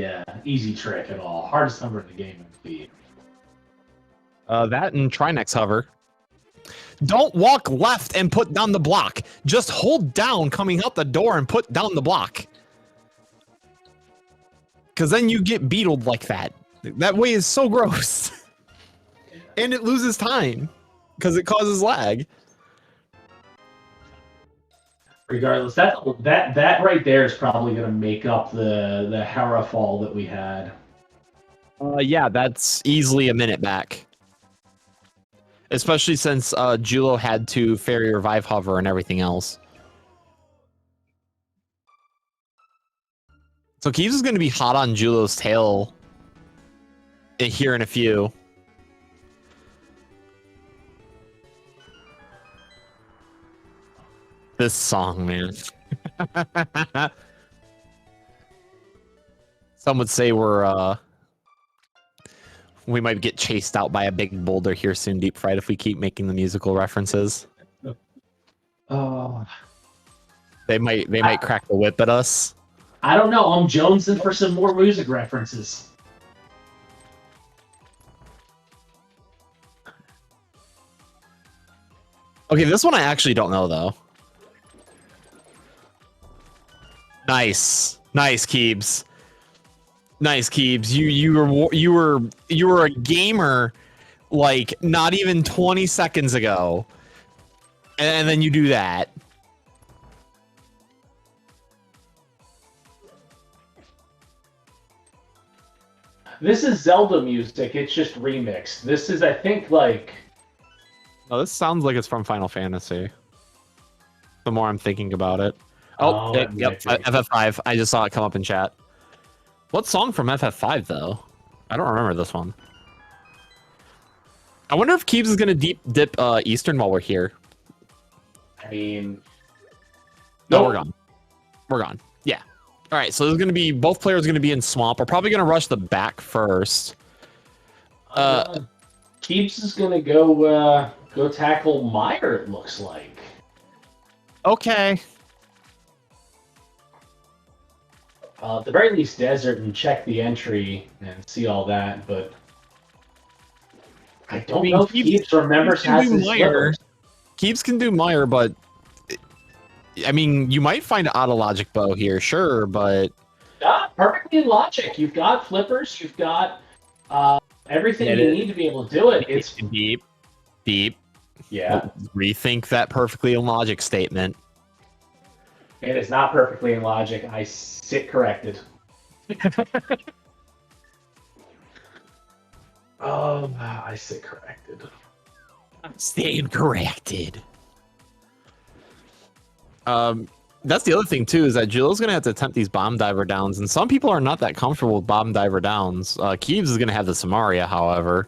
Speaker 2: trick at all. Hardest number in the game would be.
Speaker 1: That and Trinex hover. Don't walk left and put down the block. Just hold down coming out the door and put down the block. Because then you get beetled like that. That way is so gross. And it loses time. Because it causes lag.
Speaker 2: Regardless, that right there is probably going to make up the Hera fall that we had.
Speaker 1: Yeah, that's easily a minute back. Especially since Jullo had to fairy revive hover and everything else. So Kiebs is going to be hot on Jullo's tail here in a few. This song, man. Some would say we might get chased out by a big boulder here soon, Deep Fried, if we keep making the musical references.
Speaker 2: Oh.
Speaker 1: They might crack the whip at us.
Speaker 2: I don't know. I'm jonesing for some more music references.
Speaker 1: Okay, this one I actually don't know though. Nice, Kiebs. Nice, Kiebs. You were a gamer like not even 20 seconds ago, and then you do that.
Speaker 2: This is Zelda music. It's just remixed. This is, I think, like.
Speaker 1: Oh, this sounds like it's from Final Fantasy. The more I'm thinking about it. Oh, yep, FF5. I just saw it come up in chat. What song from FF5 though? I don't remember this one. I wonder if Kiebs is gonna dip Eastern while we're here.
Speaker 2: I mean,
Speaker 1: no, we're gone. We're gone. Yeah, All right, so there's going to be both players going to be in swamp. We're probably going to rush the back first.
Speaker 2: Kiebs is gonna go tackle Meyer. It looks like.
Speaker 1: Okay.
Speaker 2: At the very least, desert and check the entry and see all that. But I don't know if Kiebs remembers has his slippers.
Speaker 1: Kiebs can do Meyer, but I mean, you might find an auto logic bow here, sure, but
Speaker 2: Perfectly in logic. You've got flippers. You've got everything you need to be able to do it. It's
Speaker 1: deep.
Speaker 2: Yeah.
Speaker 1: Rethink that perfectly in logic statement.
Speaker 2: It is not perfectly in logic. I sit corrected. I sit corrected.
Speaker 1: I'm staying corrected. That's the other thing too, is that Jill's gonna have to attempt these bomb diver downs, and some people are not that comfortable with bomb diver downs. Kiebs is gonna have the Samaria, however,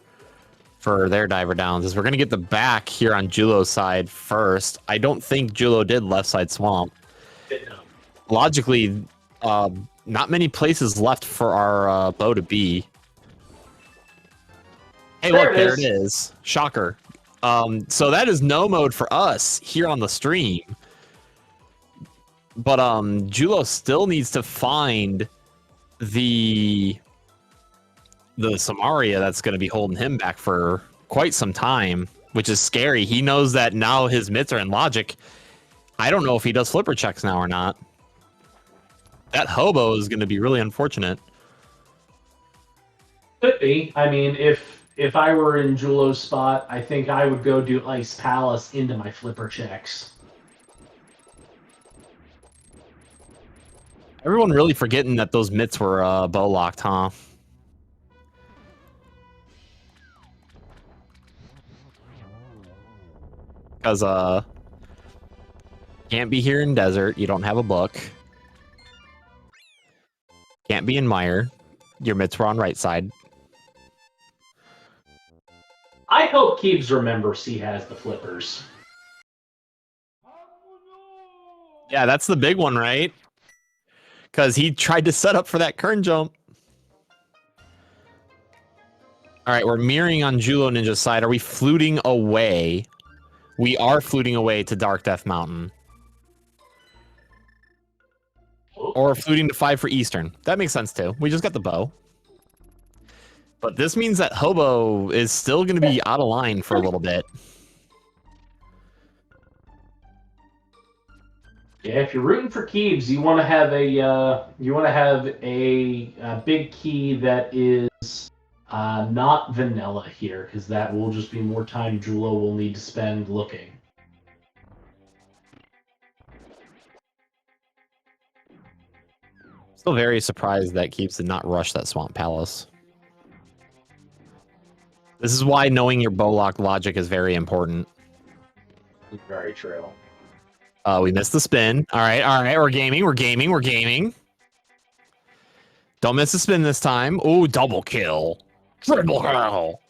Speaker 1: for their diver downs. Is we're gonna get the back here on Jullo's side first. I don't think Jullo did left side swamp. Logically, not many places left for our bow to be. Hey, look, there it is. Shocker. So that is no mode for us here on the stream. But Jullo still needs to find the Samaria that's going to be holding him back for quite some time, which is scary. He knows that now his mitts are in logic. I don't know if he does flipper checks now or not. That hobo is going to be really unfortunate.
Speaker 2: Could be. I mean, if I were in Jullo's spot, I think I would go do Ice Palace into my flipper checks.
Speaker 1: Everyone really forgetting that those mitts were bow locked, huh? Because can't be here in desert. You don't have a book. Can't be in mire. Your mitts were on right side.
Speaker 2: I hope Kiebs remembers he has the flippers.
Speaker 1: Yeah, that's the big one, right? Because he tried to set up for that kern jump. All right, we're mirroring on JulloNinja's side. Are we fluting away? We are fluting away to Dark Death Mountain. Or fluting to 5 for Eastern. That makes sense too. We just got the bow. But this means that Hobo is still going to be out of line for a little bit.
Speaker 2: Yeah, if you're rooting for Kiebs, you want to have a big key that is not vanilla here, because that will just be more time Jullo will need to spend looking.
Speaker 1: Still very surprised that Kiebs did not rush that Swamp Palace. This is why knowing your bow lock logic is very important.
Speaker 2: Very true.
Speaker 1: We missed the spin. All right. We're gaming. Don't miss the spin this time. Ooh, double kill. Triple kill.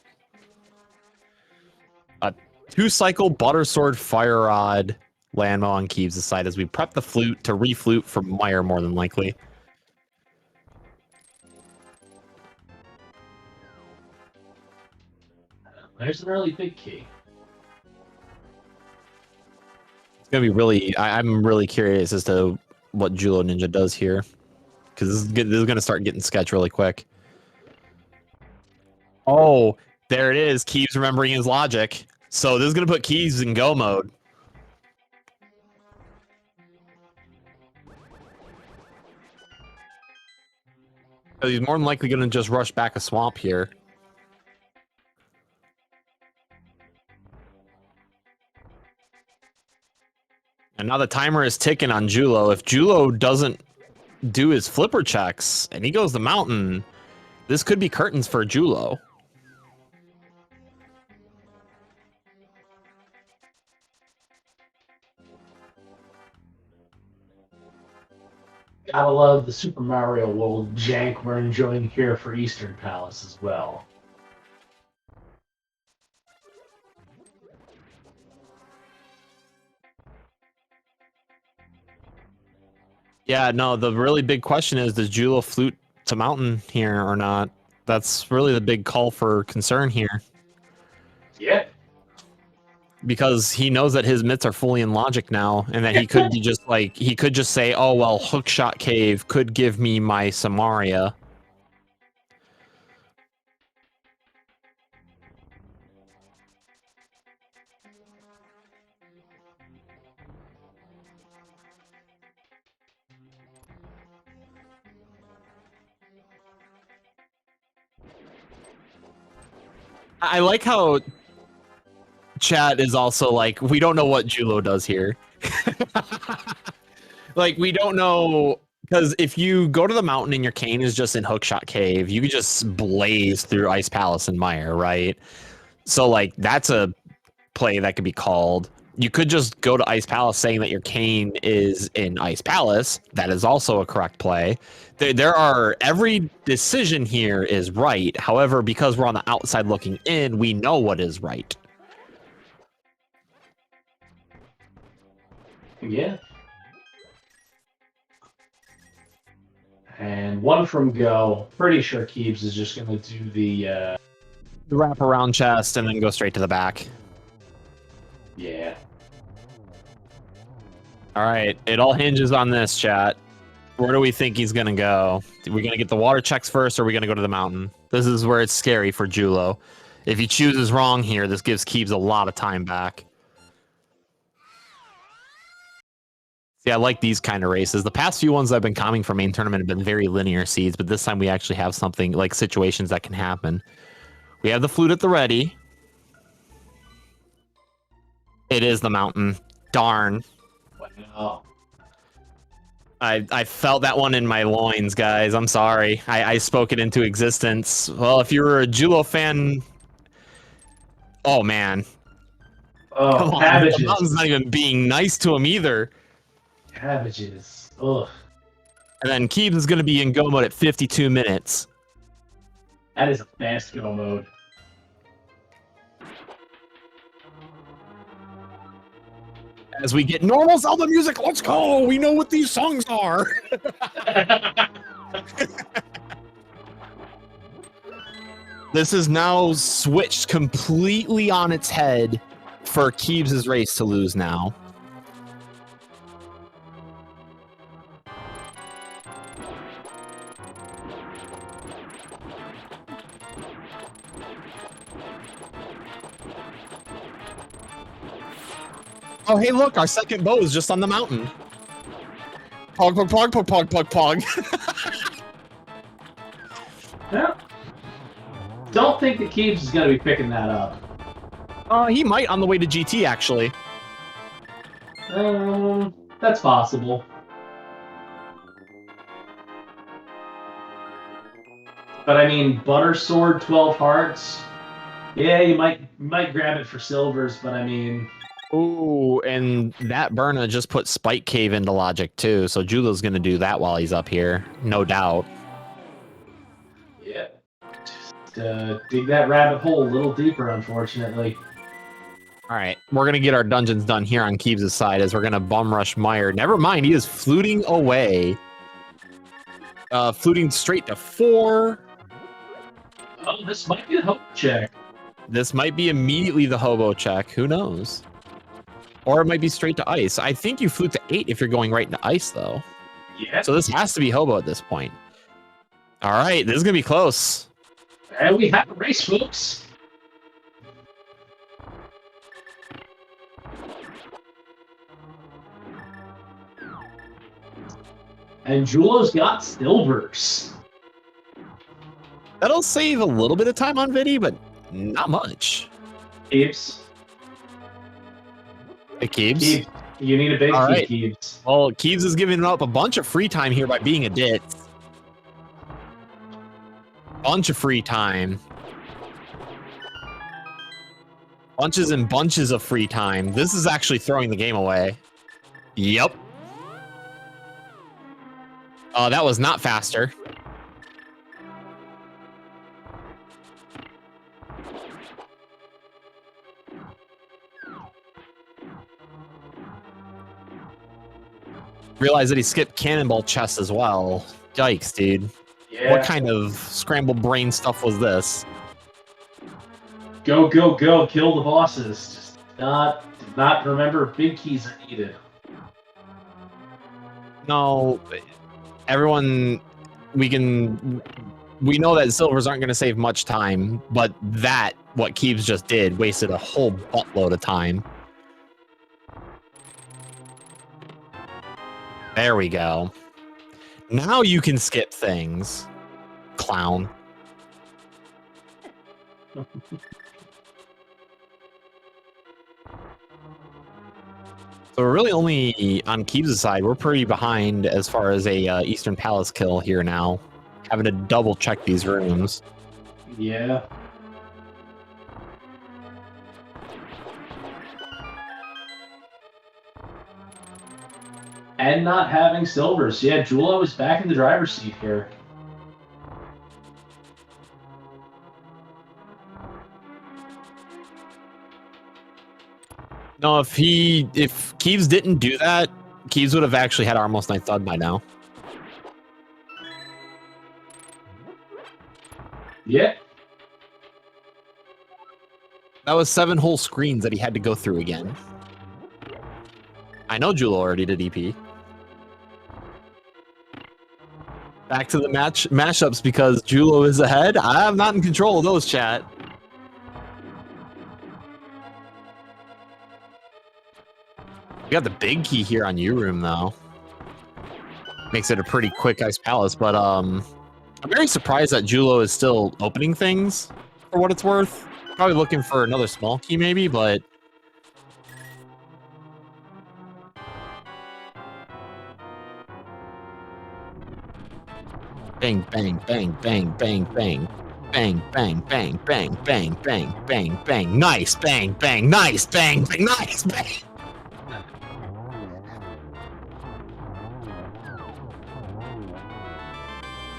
Speaker 1: A 2-cycle Butter Sword Fire Rod landmo on Kiebs' side as we prep the flute to reflute for Meyer more than likely.
Speaker 2: There's an early big key.
Speaker 1: It's gonna be really. I'm really curious as to what JulloNinja does here, because this is gonna start getting sketch really quick. Oh, there it is. Kiebs remembering his logic. So this is gonna put Kiebs in go mode. He's more than likely gonna just rush back a swamp here. And now the timer is ticking on Jullo. If Jullo doesn't do his flipper checks and he goes the mountain, this could be curtains for Jullo.
Speaker 2: Gotta love the Super Mario World jank we're enjoying here for Eastern Palace as well.
Speaker 1: Yeah, no, the really big question is, does Julo flute to mountain here or not? That's really the big call for concern here.
Speaker 2: Yeah.
Speaker 1: Because he knows that his mitts are fully in logic now, and that he could be just like, he could just say, oh, well, Hookshot Cave could give me my Samaria. I like how chat is also like, we don't know what Julo does here. Like, we don't know, because if you go to the mountain and your cane is just in Hookshot Cave, you could just blaze through Ice Palace and Mire, right? So, like, that's a play that could be called. You could just go to Ice Palace saying that your cane is in Ice Palace. That is also a correct play. There are, every decision here is right. However, because we're on the outside looking in, we know what is right.
Speaker 2: Yeah. And one from go. Pretty sure Kiebs is just going to do the
Speaker 1: wrap around chest and then go straight to the back.
Speaker 2: Yeah.
Speaker 1: All right, it all hinges on this, chat. Where do we think he's gonna go? Are we gonna get the water checks first, or are we gonna go to the mountain? This is where it's scary for Julo. If he chooses wrong here, this gives Kiebs a lot of time back. See, I like these kind of races. The past few ones I've been coming for main tournament have been very linear seeds, but this time we actually have something like situations that can happen. We have the flute at the ready. It is the mountain. Darn.
Speaker 2: Wow.
Speaker 1: I felt that one in my loins, guys. I'm sorry. I spoke it into existence. Well, if you were a Julo fan... Oh, man.
Speaker 2: Oh,
Speaker 1: Come on.
Speaker 2: cabbages.
Speaker 1: The mountain's not even being nice to him either.
Speaker 2: Cabbages. Ugh.
Speaker 1: And then Kiebs is going to be in go mode at 52 minutes.
Speaker 2: That is a fast go mode.
Speaker 1: As we get normal Zelda music, let's go! We know what these songs are! This is now switched completely on its head for Kiebs' race to lose now. Oh, hey, look, our second bow is just on the mountain. Pog, pog, pog, pog, pog, pog, pog.
Speaker 2: Yeah. Don't think that Kiebs is going to be picking that up.
Speaker 1: He might on the way to GT, actually.
Speaker 2: That's possible. But I mean, Butter Sword, 12 hearts. Yeah, you might grab it for silvers, but I mean...
Speaker 1: Ooh, and that Burna just put Spike Cave into logic, too, so Julo's going to do that while he's up here, no doubt.
Speaker 2: Yeah. Just dig that rabbit hole a little deeper, unfortunately.
Speaker 1: All right, we're going to get our dungeons done here on Kiebs' side as we're going to bum rush Mire. Never mind, he is fluting away. Fluting straight to 4.
Speaker 2: Oh, this might be the hope check.
Speaker 1: This might be immediately the hobo check. Who knows? Or it might be straight to ice. I think you flute to 8 if you're going right into ice, though.
Speaker 2: Yeah.
Speaker 1: So this has to be hobo at this point. All right, this is going to be close.
Speaker 2: And we have a race, folks. And Julo's got silvers.
Speaker 1: That'll save a little bit of time on Vidi, but not much.
Speaker 2: Kiebs.
Speaker 1: Hey, Kiebs.
Speaker 2: Kiebs. You need a big
Speaker 1: All right.
Speaker 2: Kiebs.
Speaker 1: Well, Kiebs is giving up a bunch of free time here by being a ditz. Bunch of free time. Bunches and bunches of free time. This is actually throwing the game away. Yep. Oh, that was not faster. Realize that he skipped cannonball chess as well. Yikes, dude.
Speaker 2: Yeah.
Speaker 1: What kind of scrambled brain stuff was this?
Speaker 2: Go, go, go, kill the bosses. Just did not remember big keys are needed.
Speaker 1: No, everyone, we know that silvers aren't going to save much time, but what Kiebs just did, wasted a whole buttload of time. There we go. Now you can skip things, clown. So we're really only on Kiebs' side. We're pretty behind as far as a Eastern Palace kill here now. Having to double check these rooms.
Speaker 2: Yeah. And not having silvers. Yeah, Jullo is back in the driver's seat here.
Speaker 1: No, if Kiebs didn't do that, Kiebs would have actually had Armos Knight Thud by now.
Speaker 2: Yeah.
Speaker 1: That was 7 whole screens that he had to go through again. I know Jullo already did EP. Back to the mashups because Jullo is ahead. I'm not in control of those, chat. You got the big key here on U-Room, though. Makes it a pretty quick Ice Palace, but I'm very surprised that Jullo is still opening things, for what it's worth. Probably looking for another small key, maybe, but... Bang, bang, bang, bang, bang, bang. Bang, bang, bang, bang, bang, bang, bang, bang. Nice, bang, bang, nice, bang, bang, nice, bang.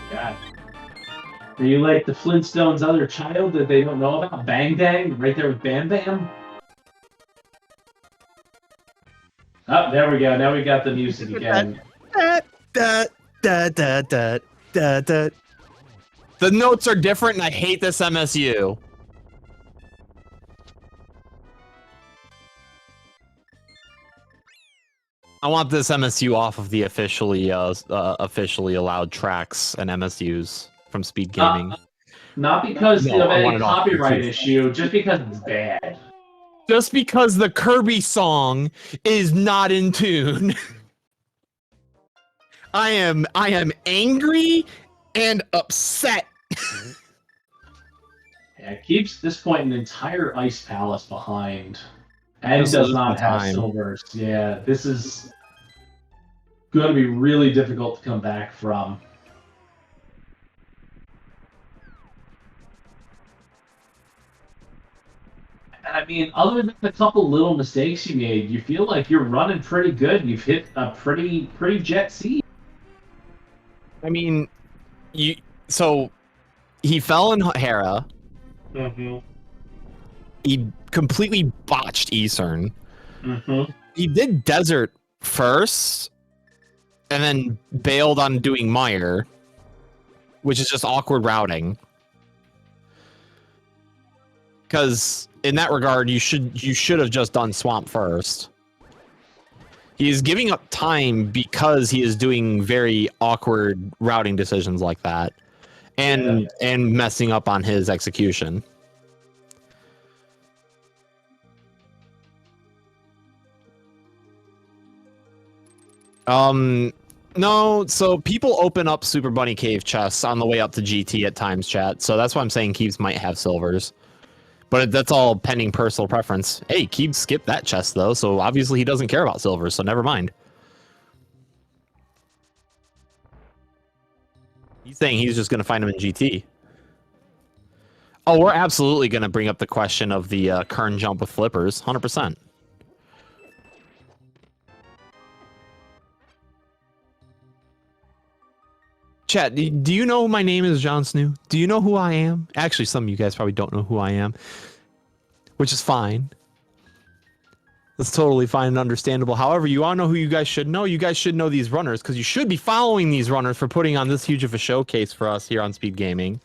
Speaker 2: God. Are you like the Flintstones' other child that they don't know about? Bang Bang? Right there with Bam Bam? Oh, there we go. Now we got the music again.
Speaker 1: The notes are different, and I hate this MSU. I want this MSU off of the officially allowed tracks and MSUs from SpeedGaming.
Speaker 2: Not because
Speaker 1: No,
Speaker 2: of
Speaker 1: I want
Speaker 2: any
Speaker 1: it off
Speaker 2: copyright
Speaker 1: YouTube.
Speaker 2: issue, just because it's bad.
Speaker 1: Just because the Kirby song is not in tune. I am angry and upset.
Speaker 2: Yeah, it keeps this point an entire Ice Palace behind. And
Speaker 1: Just
Speaker 2: does
Speaker 1: losing
Speaker 2: not have
Speaker 1: time.
Speaker 2: silvers. Yeah, this is going to be really difficult to come back from. And I mean, other than a couple little mistakes you made, you feel like you're running pretty good. You've hit a pretty jet seat.
Speaker 1: I mean, so he fell in Hera.
Speaker 2: Mm-hmm.
Speaker 1: He completely botched Eastern.
Speaker 2: Mm-hmm.
Speaker 1: He did Desert first, and then bailed on doing Mire, which is just awkward routing. Because in that regard, you should have just done Swamp first. He is giving up time because he is doing very awkward routing decisions like that, and messing up on his execution. No, so people open up Super Bunny Cave chests on the way up to GT at times, chat. So that's why I'm saying Kiebs might have silvers. But that's all pending personal preference. Hey, Kiebs skipped that chest, though, so obviously he doesn't care about silvers, so never mind. He's saying he's just going to find him in GT. Oh, we're absolutely going to bring up the question of the Kern jump with flippers, 100%. Chat, do you know my name is Jon Snow? Do you know who I am? Actually, some of you guys probably don't know who I am, which is fine. That's totally fine and understandable. However, you all know who you guys should know. You guys should know these runners because you should be following these runners for putting on this huge of a showcase for us here on SpeedGaming.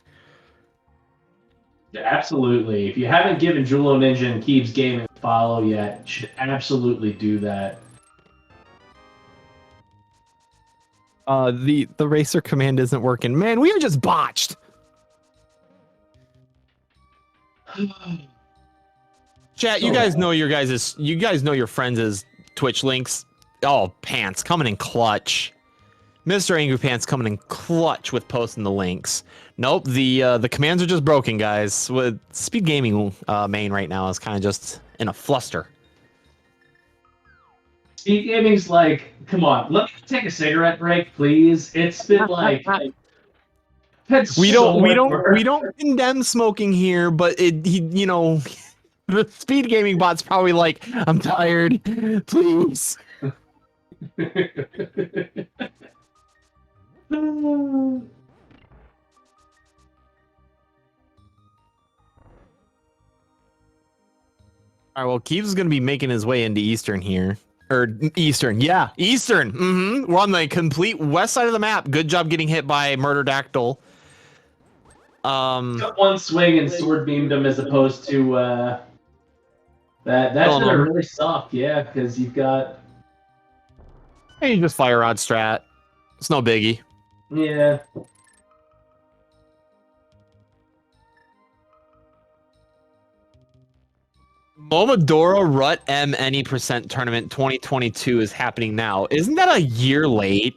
Speaker 2: Yeah, absolutely. If you haven't given JulloNinja and KiebsGaming a follow yet, you should absolutely do that.
Speaker 1: The racer command isn't working. Man, we are just botched. Chat, you guys know your friends' Twitch links. Oh, Pants coming in clutch. Mr. Angry Pants coming in clutch with posting the links. Nope, the commands are just broken, guys. With SpeedGaming main right now is kind of just in a fluster.
Speaker 2: SpeedGaming's like, come on, let me take a cigarette break, please. It's been like
Speaker 1: we don't condemn smoking here, but the SpeedGaming bot's probably like, I'm tired, please. All right, well, Kiebs is going to be making his way into Eastern here. Or Eastern, yeah, Eastern. We're on the complete west side of the map. Good job getting hit by Murderdactyl.
Speaker 2: Got one swing and sword beamed him as opposed to that's gonna really suck, yeah, because you've got.
Speaker 1: Hey, you just fire rod strat. It's no biggie.
Speaker 2: Yeah.
Speaker 1: Momodora Rut M Any Percent Tournament 2022 is happening now. Isn't that a year late?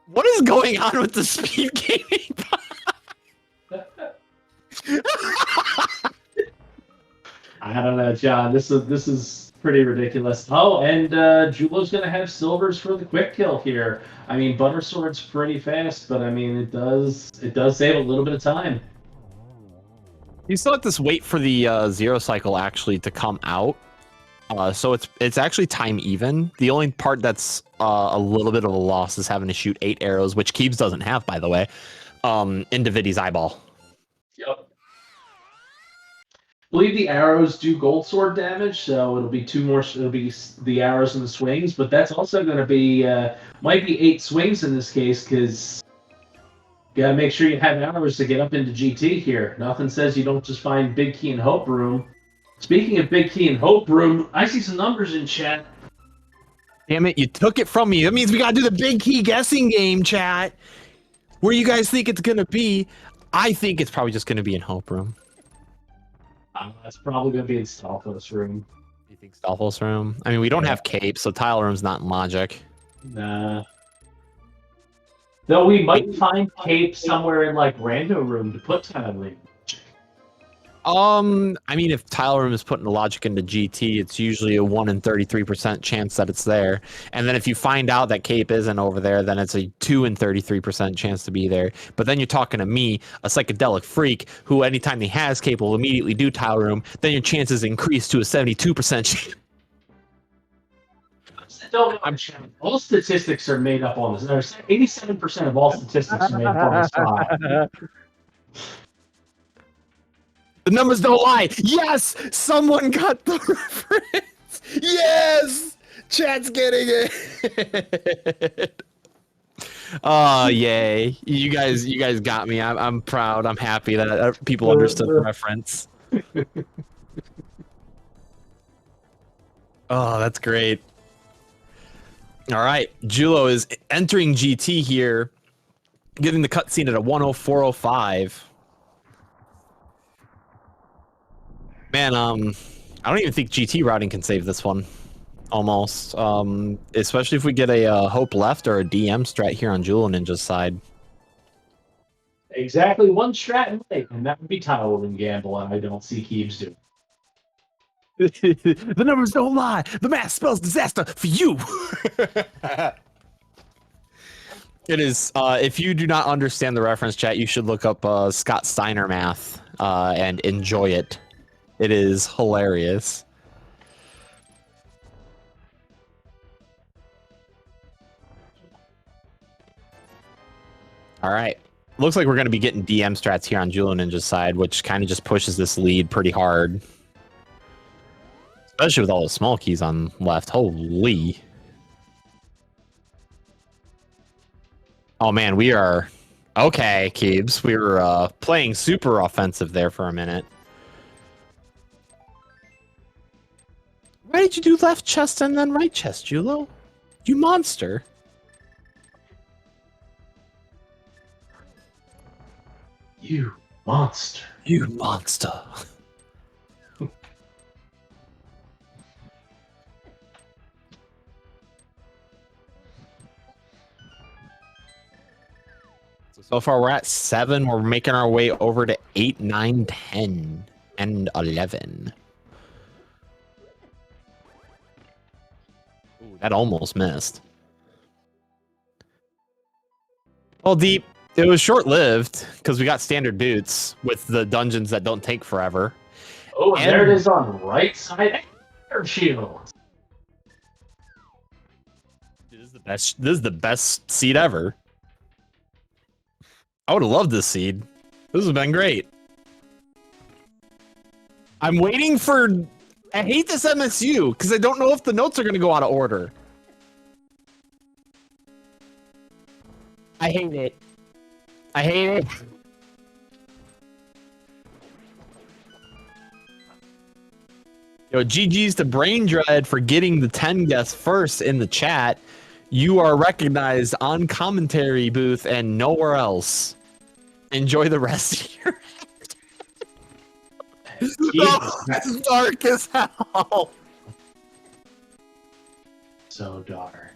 Speaker 1: What is going on with the SpeedGaming?
Speaker 2: I don't know, John. This is pretty ridiculous. Oh, and Jullo's gonna have silvers for the quick kill here. I mean, Butter Sword's pretty fast, but I mean, it does save a little bit of time.
Speaker 1: You still have to wait for the zero cycle actually to come out. So it's actually time even. The only part that's a little bit of a loss is having to shoot 8 arrows, which Kiebs doesn't have, by the way, into Viddy's eyeball.
Speaker 2: Yep. I believe the arrows do gold sword damage, so it'll be 2 more. It'll be the arrows and the swings, but that's also going to be might be 8 swings in this case because you gotta make sure you have arrows to get up into GT here. Nothing says you don't just find Big Key and Hope Room. Speaking of Big Key and Hope Room, I see some numbers in chat.
Speaker 1: Damn it, you took it from me. That means we gotta do the Big Key guessing game, chat. Where you guys think it's gonna be? I think it's probably just gonna be in Hope Room.
Speaker 2: That's probably gonna be in Stalfos Room.
Speaker 1: You think Stalfos Room? I mean, we don't have Cape, so Tile Room's not in Logic.
Speaker 2: Nah. Though we might find Cape somewhere in like Rando Room to put Tile Room.
Speaker 1: I mean, if Tile Room is putting the logic into GT, it's usually a 1 in 33% chance that it's there. And then if you find out that Cape isn't over there, then it's a 2 in 33% chance to be there. But then you're talking to me, a psychedelic freak, who anytime he has Cape will immediately do Tile Room. Then your chances increase to a 72% chance.
Speaker 2: All statistics are made up on this. 87% of all statistics are made up on this spot.
Speaker 1: The numbers don't lie. Yes, someone got the reference. Yes, chat's getting it. Oh, yay! You guys got me. I'm proud. I'm happy that people understood the reference. Oh, that's great. All right, Jullo is entering GT here, getting the cutscene at a 104.05. Man, I don't even think GT routing can save this one. Almost. Especially if we get a Hope left or a DM strat here on JulloNinja's side.
Speaker 2: Exactly one strat late, and that would be Tile and Gamble, and I don't see Kiebs doing.
Speaker 1: The numbers don't lie. The math spells disaster for you. It is. If you do not understand the reference, chat, you should look up Scott Steiner math and enjoy it. It is hilarious. All right. Looks like we're going to be getting DM strats here on JulloNinja's side, which kind of just pushes this lead pretty hard. Especially with all the small keys on left. Holy. Oh man, we are okay, Kiebs. We were playing super offensive there for a minute. Why did you do left chest and then right chest, Julo? You monster.
Speaker 2: You monster.
Speaker 1: You monster. So far, we're at 7. We're making our way over to 8, 9, 10, and 11. Ooh, that almost missed. Well, Deep, it was short-lived because we got standard boots with the dungeons that don't take forever.
Speaker 2: Oh, and there it is on the right side. Air shield.
Speaker 1: This is the best seed ever. I would have loved this seed. This has been great. I'm waiting for... I hate this MSU because I don't know if the notes are going to go out of order. I hate it. I hate it. Yo, GG's to Brain Dread for getting the 10 guess first in the chat. You are recognized on commentary booth and nowhere else. Enjoy the rest of your... Oh, it's dark as hell.
Speaker 2: So dark.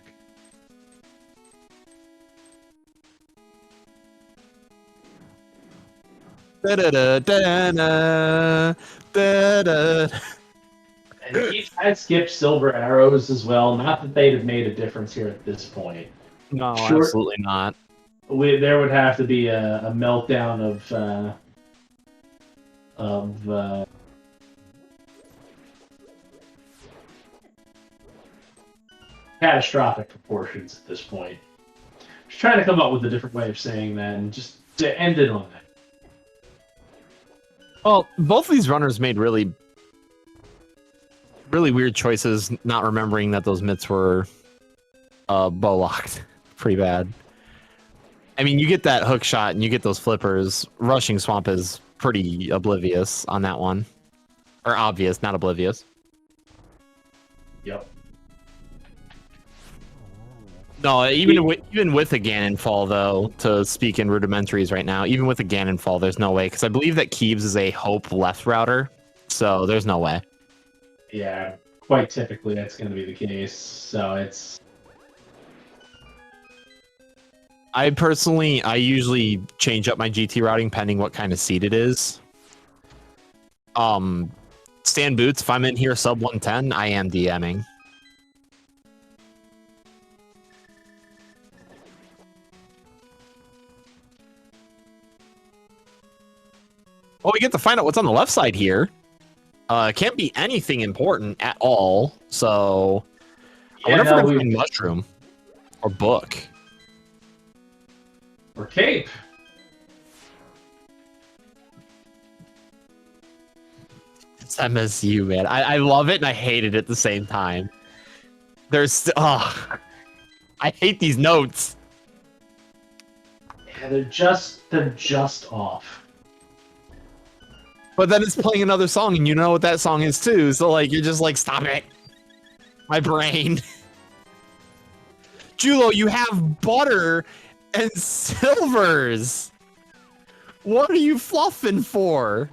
Speaker 1: Da da da da da da da.
Speaker 2: And he's had skipped silver arrows as well. Not that they'd have made a difference here at this point.
Speaker 1: No, absolutely not.
Speaker 2: There would have to be a meltdown of catastrophic proportions at this point. Just trying to come up with a different way of saying that, and just to end it on that.
Speaker 1: Well, both of these runners made really weird choices, not remembering that those mitts were bow locked. Pretty bad. I mean, you get that hook shot and you get those flippers. Rushing Swamp is pretty oblivious on that one. Or obvious, not oblivious.
Speaker 2: Yep.
Speaker 1: No, even with a Ganon fall, though, to speak in rudimentaries right now, even with a Ganon fall, there's no way. Because I believe that Kiebs is a Hope left router. So there's no way.
Speaker 2: Yeah, quite typically that's going to be the case. So it's...
Speaker 1: I usually change up my GT routing pending what kind of seed it is. Stand boots, if I'm in here sub 110, I am DMing. Well, we get to find out what's on the left side here. Can't be anything important at all, so... I wonder if we're going to find mushroom. Or book.
Speaker 2: Or cape.
Speaker 1: It's MSU, man. I love it and I hate it at the same time. I hate these notes.
Speaker 2: Yeah, they're just off.
Speaker 1: But then it's playing another song and you know what that song is too. So like you're just like, stop it. My brain. Julo, you have butter and silvers. What are you fluffing for?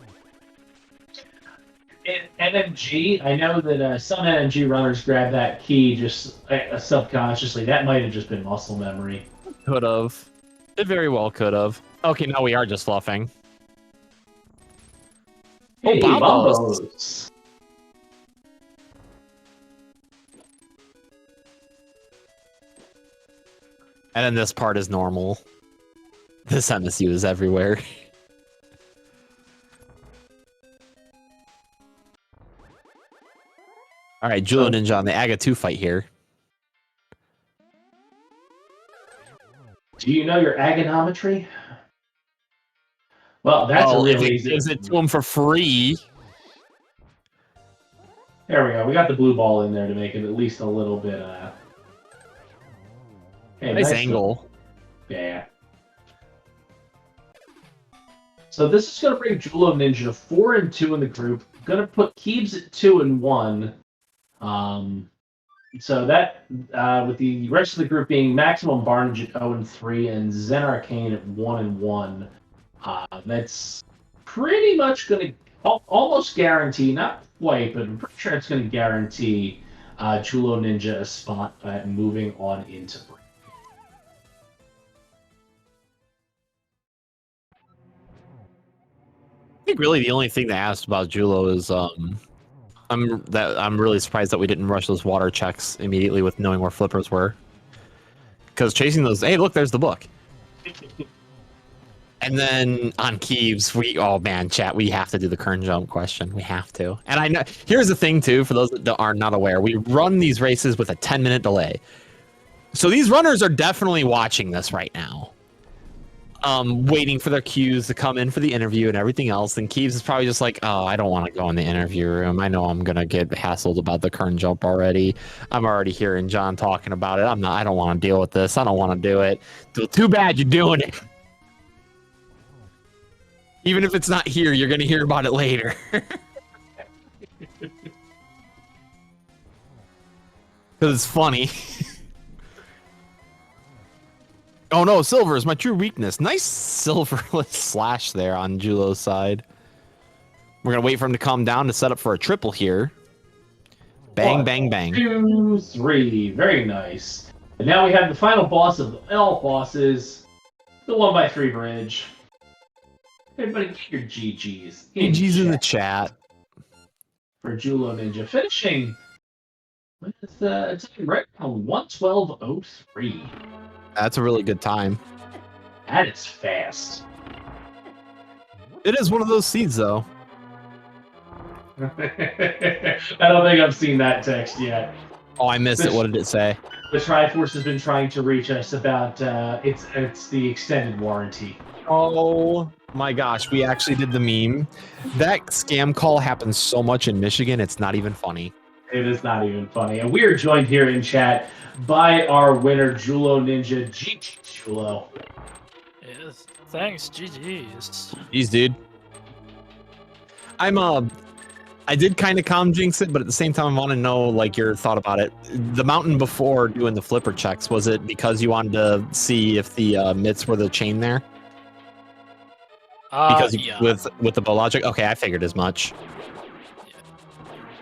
Speaker 2: In NMG, I know that some NMG runners grab that key just subconsciously. That might have just been muscle memory.
Speaker 1: Could have. It very well could have. Okay, now we are just fluffing.
Speaker 2: Hey,
Speaker 1: oh, Bombos.
Speaker 2: Bombos.
Speaker 1: And then this part is normal. This MSU is everywhere. All right, JulloNinja on the Aga 2 fight here.
Speaker 2: Do you know your agonometry? Well, that's a really easy.
Speaker 1: Gives it to him for free.
Speaker 2: There we go. We got the blue ball in there to make it at least a little bit. Hey,
Speaker 1: nice angle.
Speaker 2: Yeah. So this is going to bring JulloNinja to 4-2 in the group. Going to put Kiebs at 2-1. So that with the rest of the group being Maximum Barnage at 0-3 and Zen Arcane at 1-1. That's pretty much going to almost guarantee, not quite, but I'm pretty sure it's going to guarantee JulloNinja a spot moving on into break.
Speaker 1: I think really the only thing they asked about Jullo is I'm really surprised that we didn't rush those water checks immediately with knowing where flippers were. Because chasing those, hey, look, there's the book. And then on Kiebs, oh man, chat, we have to do the kern jump question. We have to. And I know, here's the thing too, for those that are not aware, we run these races with a 10-minute delay. So these runners are definitely watching this right now. Waiting for their cues to come in for the interview and everything else. And Kiebs is probably just like, oh, I don't want to go in the interview room. I know I'm going to get hassled about the kern jump already. I'm already hearing John talking about it. I don't want to deal with this. I don't want to do it. Too bad you're doing it. Even if it's not here, you're going to hear about it later. Because it's funny. Oh no, silver is my true weakness. Nice silverless slash there on Jullo's side. We're going to wait for him to calm down to set up for a triple here. Bang,
Speaker 2: 1,
Speaker 1: bang, bang.
Speaker 2: 2, 3. Very nice. And now we have the final boss of all bosses, the 1x3 bridge. Everybody get your GGs.
Speaker 1: GGs in the chat.
Speaker 2: For JulloNinja. Finishing with right around 1:12:03.
Speaker 1: That's a really good time.
Speaker 2: That is fast.
Speaker 1: It is one of those seeds, though.
Speaker 2: I don't think I've seen that text yet.
Speaker 1: Oh, I missed it. What did it say?
Speaker 2: The Triforce has been trying to reach us about it's the extended warranty.
Speaker 1: Oh my gosh, we actually did the meme. That scam call happens so much in Michigan, it's not even funny.
Speaker 2: It is not even funny. And we are joined here in chat by our winner, JulloNinja. GG, Jullo.
Speaker 3: Yes, thanks, GG's.
Speaker 1: Jeez, dude. I did kind of calm jinx it, but at the same time, I want to know, like, your thought about it. The mountain before doing the flipper checks, was it because you wanted to see if the mitts were the chain there? Because
Speaker 3: yeah.
Speaker 1: with the bow logic? Okay, I figured as much.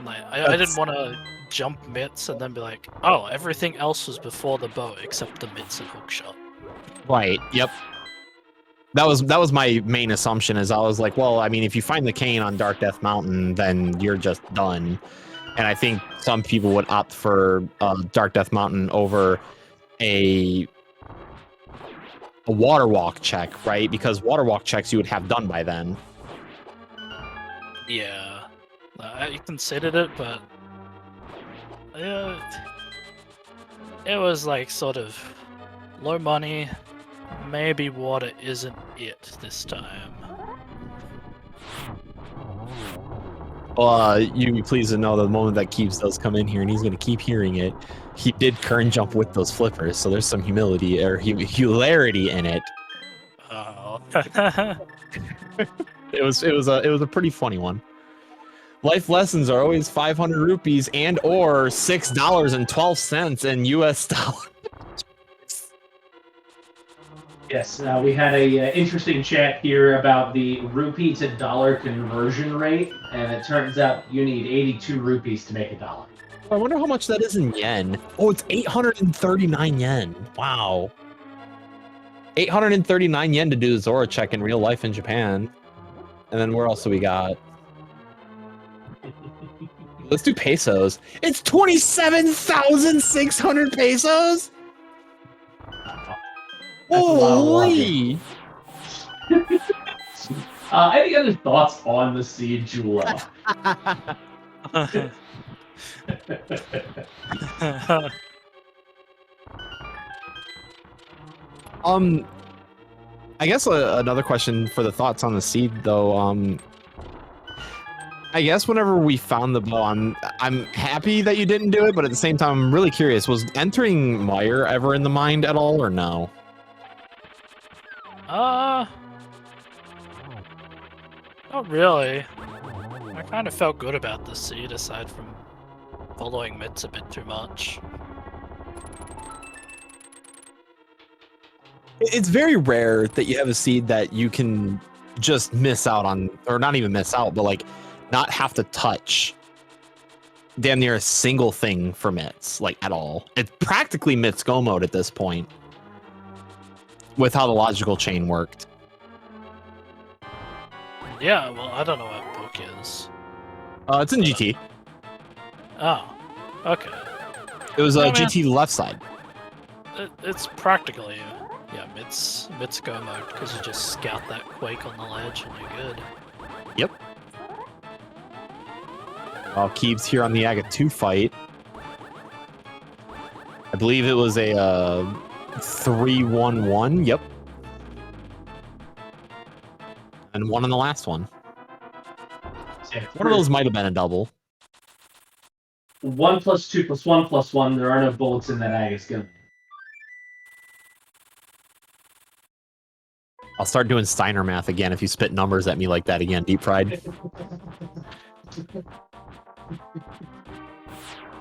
Speaker 3: Like, I didn't want to jump mitts and then be like, oh, everything else was before the bow except the mitts and hookshot.
Speaker 1: Right, yep. That was my main assumption, is I was like, well, I mean, if you find the cane on Dark Death Mountain, then you're just done. And I think some people would opt for Dark Death Mountain over a water walk check, right? Because water walk checks you would have done by then.
Speaker 3: Yeah, I considered it, but it was like sort of low money. Maybe water isn't it this time.
Speaker 1: Well, you be pleased to know that the moment that Kiebs does come in here, and he's going to keep hearing it, he did kern jump with those flippers, so there's some humility or hilarity in it.
Speaker 3: Oh.
Speaker 1: It was a pretty funny one. Life lessons are always 500 rupees and or $6.12 in US dollars.
Speaker 2: Yes, we had a interesting chat here about the rupee to dollar conversion rate, and it turns out you need 82 rupees to make a dollar.
Speaker 1: I wonder how much that is in yen. Oh, it's 839 yen. Wow. 839 yen to do the Zora check in real life in Japan. And then where else do we got? Let's do pesos. It's 27,600 pesos? Holy!
Speaker 2: Any other thoughts on the seed, Jullo?
Speaker 1: I guess another question for the thoughts on the seed, though. I guess whenever we found the bow, I'm happy that you didn't do it, but at the same time, I'm really curious. Was entering Mire ever in the mind at all, or no?
Speaker 3: Not really. I kind of felt good about the seed, aside from following mids a bit too much.
Speaker 1: It's very rare that you have a seed that you can just miss out on, or not even miss out, but like not have to touch damn near a single thing for Mitz, like at all. It's practically Mitz go mode at this point with how the logical chain worked.
Speaker 3: Yeah, well, I don't know what book is.
Speaker 1: It's in GT.
Speaker 3: Oh, okay.
Speaker 1: It was
Speaker 3: Yeah,
Speaker 1: GT left side.
Speaker 3: It's practically, yeah, mids go mode, because you just scout that Quake on the ledge and you're good.
Speaker 1: Yep. Kiebs here on the Aga 2 fight. I believe it was a 3-1-1. Yep. And one in the last one. One of those might have been a double.
Speaker 2: 1 + 2 + 1 + 1. There are no bullets in that Agus gun.
Speaker 1: I'll start doing Steiner math again if you spit numbers at me like that again, Deep Fried.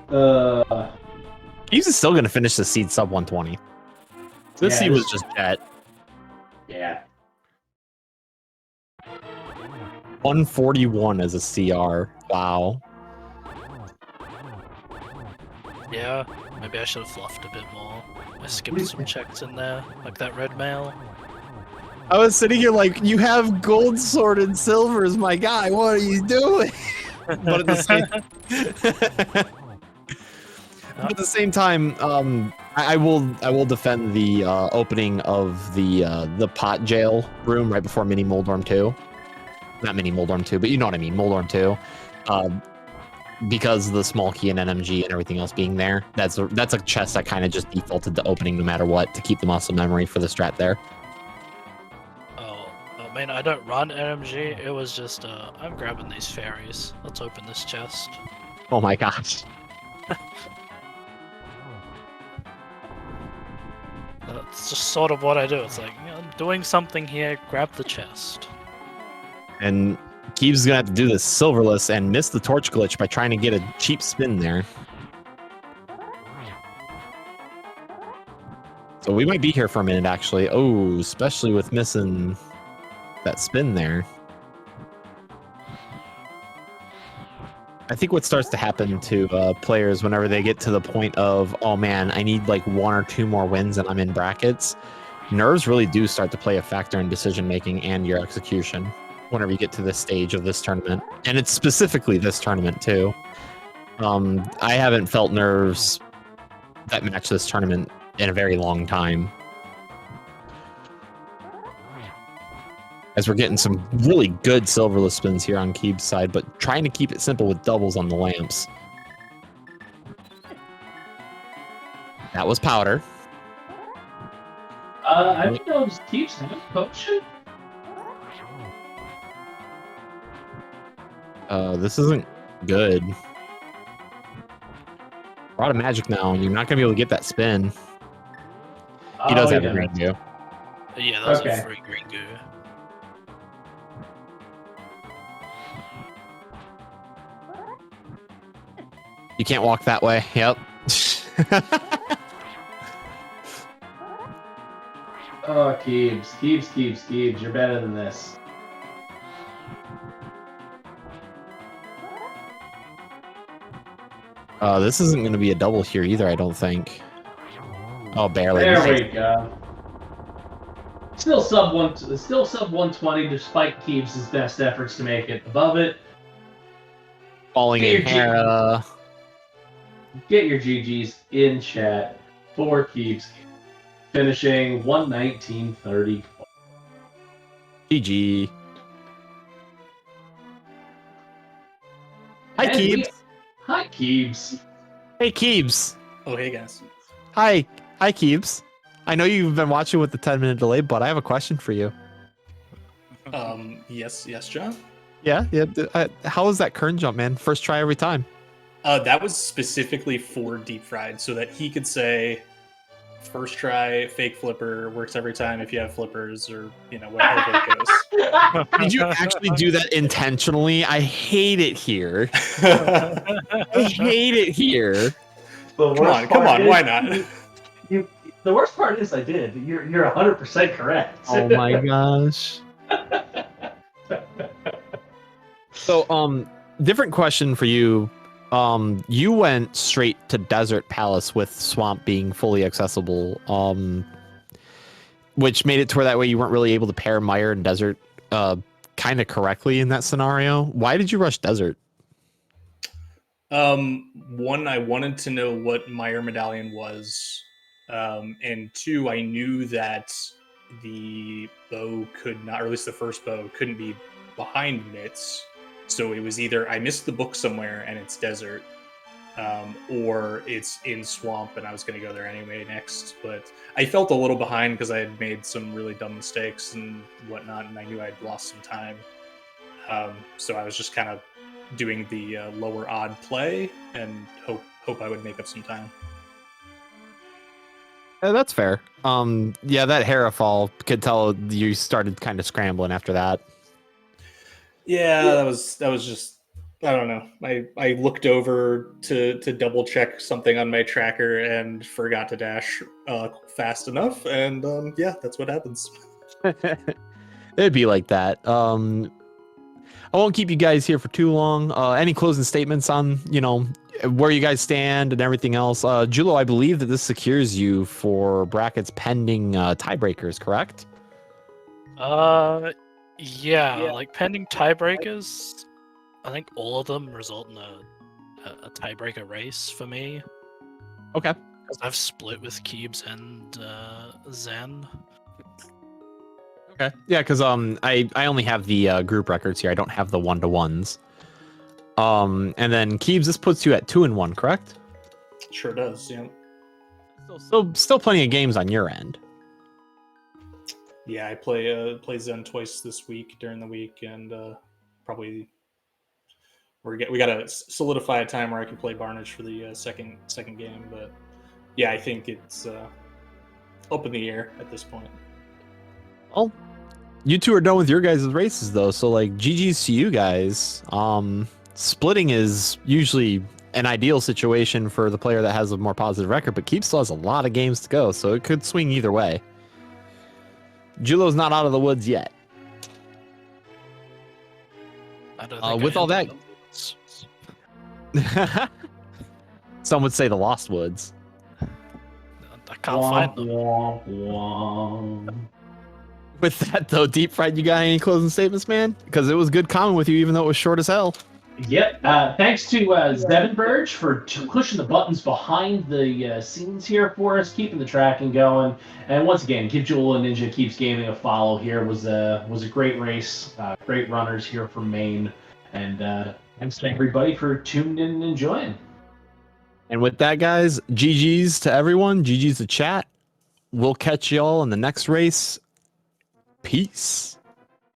Speaker 1: Kiebs is still going to finish the seed sub 120. This seed was just jet.
Speaker 2: Yeah.
Speaker 1: 141 as a CR. Wow.
Speaker 3: Yeah, maybe I should have fluffed a bit more. I skipped some checks in there, like that red mail.
Speaker 1: I was sitting here like, you have gold sword and silvers, my guy. What are you doing? But at the same time, I will defend the opening of the pot jail room right before Mini Moldorm 2. Not Mini Moldorm 2, but you know what I mean, Moldorm 2. Because of the small key and NMG and everything else being there, that's a chest that kind of just defaulted to opening no matter what to keep the muscle memory for the strat there.
Speaker 3: I mean, I don't run NMG, it was just, I'm grabbing these fairies. Let's open this chest.
Speaker 1: Oh my gosh.
Speaker 3: That's just sort of what I do. It's like, you know, I'm doing something here, grab the chest.
Speaker 1: And Kiebs is going to have to do this silverless and miss the torch glitch by trying to get a cheap spin there. So we might be here for a minute, actually. Oh, especially with missing that spin there. I think what starts to happen to players whenever they get to the point of, oh man, I need like 1 or 2 more wins and I'm in brackets, nerves really do start to play a factor in decision making and your execution whenever you get to this stage of this tournament. And it's specifically this tournament too. I haven't felt nerves that match this tournament in a very long time. As we're getting some really good silverless spins here on Kiebs' side, but trying to keep it simple with doubles on the lamps. That was powder.
Speaker 2: I don't know, does Kiebs have a potion?
Speaker 1: This isn't good. We're out of magic now, and you're not going to be able to get that spin. He does have a green goo.
Speaker 3: Yeah, that was a free green goo.
Speaker 1: You can't walk that way. Yep.
Speaker 2: Oh, Kiebs, you're better than this.
Speaker 1: This isn't going to be a double here either, I don't think. Oh, barely.
Speaker 2: There we go. Still sub 120 despite Kiebs' best efforts to make it above it.
Speaker 1: Falling in Hera.
Speaker 2: Get your GGs in chat for Kiebs. Finishing 119.30.
Speaker 1: GG. Hi, Kiebs.
Speaker 2: Hi, Kiebs.
Speaker 1: Hey, Kiebs.
Speaker 4: Oh, hey, guys.
Speaker 1: Hi, Kiebs. I know you've been watching with the 10-minute delay, but I have a question for you.
Speaker 4: Yes, John?
Speaker 1: Yeah. How was that kern jump, man? First try every time.
Speaker 4: That was specifically for deep fried, so that he could say, first try, fake flipper, works every time if you have flippers, or whatever it goes.
Speaker 1: Did you actually do that intentionally? I hate it here. I hate it here.
Speaker 4: Come on, why not?
Speaker 2: The worst part is I did. You're 100% correct.
Speaker 1: Oh my gosh. So, different question for you. You went straight to Desert Palace with Swamp being fully accessible, which made it to where that way you weren't really able to pair Mire and Desert kind of correctly in that scenario. Why did you rush Desert?
Speaker 4: One, I wanted to know what Mire Medallion was, and two, I knew that the bow could not, or at least the first bow couldn't be behind Mitts. So it was either I missed the book somewhere and it's Desert, or it's in Swamp and I was going to go there anyway next. But I felt a little behind because I had made some really dumb mistakes and whatnot, and I knew I'd lost some time. So I was just kind of doing the lower odd play and hope I would make up some time.
Speaker 1: That's fair. Yeah, that Herafall could tell you started kind of scrambling after that.
Speaker 4: Yeah, that was just, I don't know. I looked over to double check something on my tracker and forgot to dash fast enough, and yeah, that's what happens.
Speaker 1: It'd be like that. I won't keep you guys here for too long. Any closing statements on where you guys stand and everything else? Jullo, I believe that this secures you for brackets pending tiebreakers, correct?
Speaker 3: Yeah, like pending tiebreakers, I think all of them result in a tiebreaker race for me.
Speaker 1: Okay.
Speaker 3: Because I've split with Kiebs and Zen.
Speaker 1: Okay. Yeah, because I only have the group records here. I don't have the 1-to-1s. And then Kiebs, this puts you at 2-1, correct?
Speaker 4: Sure does. Yeah.
Speaker 1: Still plenty of games on your end.
Speaker 4: Yeah, I play Zen twice this week during the week, and probably we got to solidify a time where I can play Barnage for the second game. But yeah, I think it's up in the air at this point.
Speaker 1: Well, you two are done with your guys' races though, so like GG's to you guys. Splitting is usually an ideal situation for the player that has a more positive record, but Kiebs still has a lot of games to go, so it could swing either way. Jullo's not out of the woods yet.
Speaker 3: I don't think
Speaker 1: with
Speaker 3: I
Speaker 1: all
Speaker 3: am.
Speaker 1: that, some would say the Lost Woods.
Speaker 3: I can't find them.
Speaker 1: With that though, Deep Fried, you got any closing statements, man? Because it was good comment with you, even though it was short as hell.
Speaker 2: Yep. Thanks to Zevenberg for pushing the buttons behind the scenes here for us, keeping the tracking going. And once again, give JulloNinja KiebsGaming a follow here. Was a great race. Great runners here from Maine. And thanks to everybody for tuning in and enjoying.
Speaker 1: And with that, guys, GG's to everyone. GG's to chat. We'll catch y'all in the next race. Peace.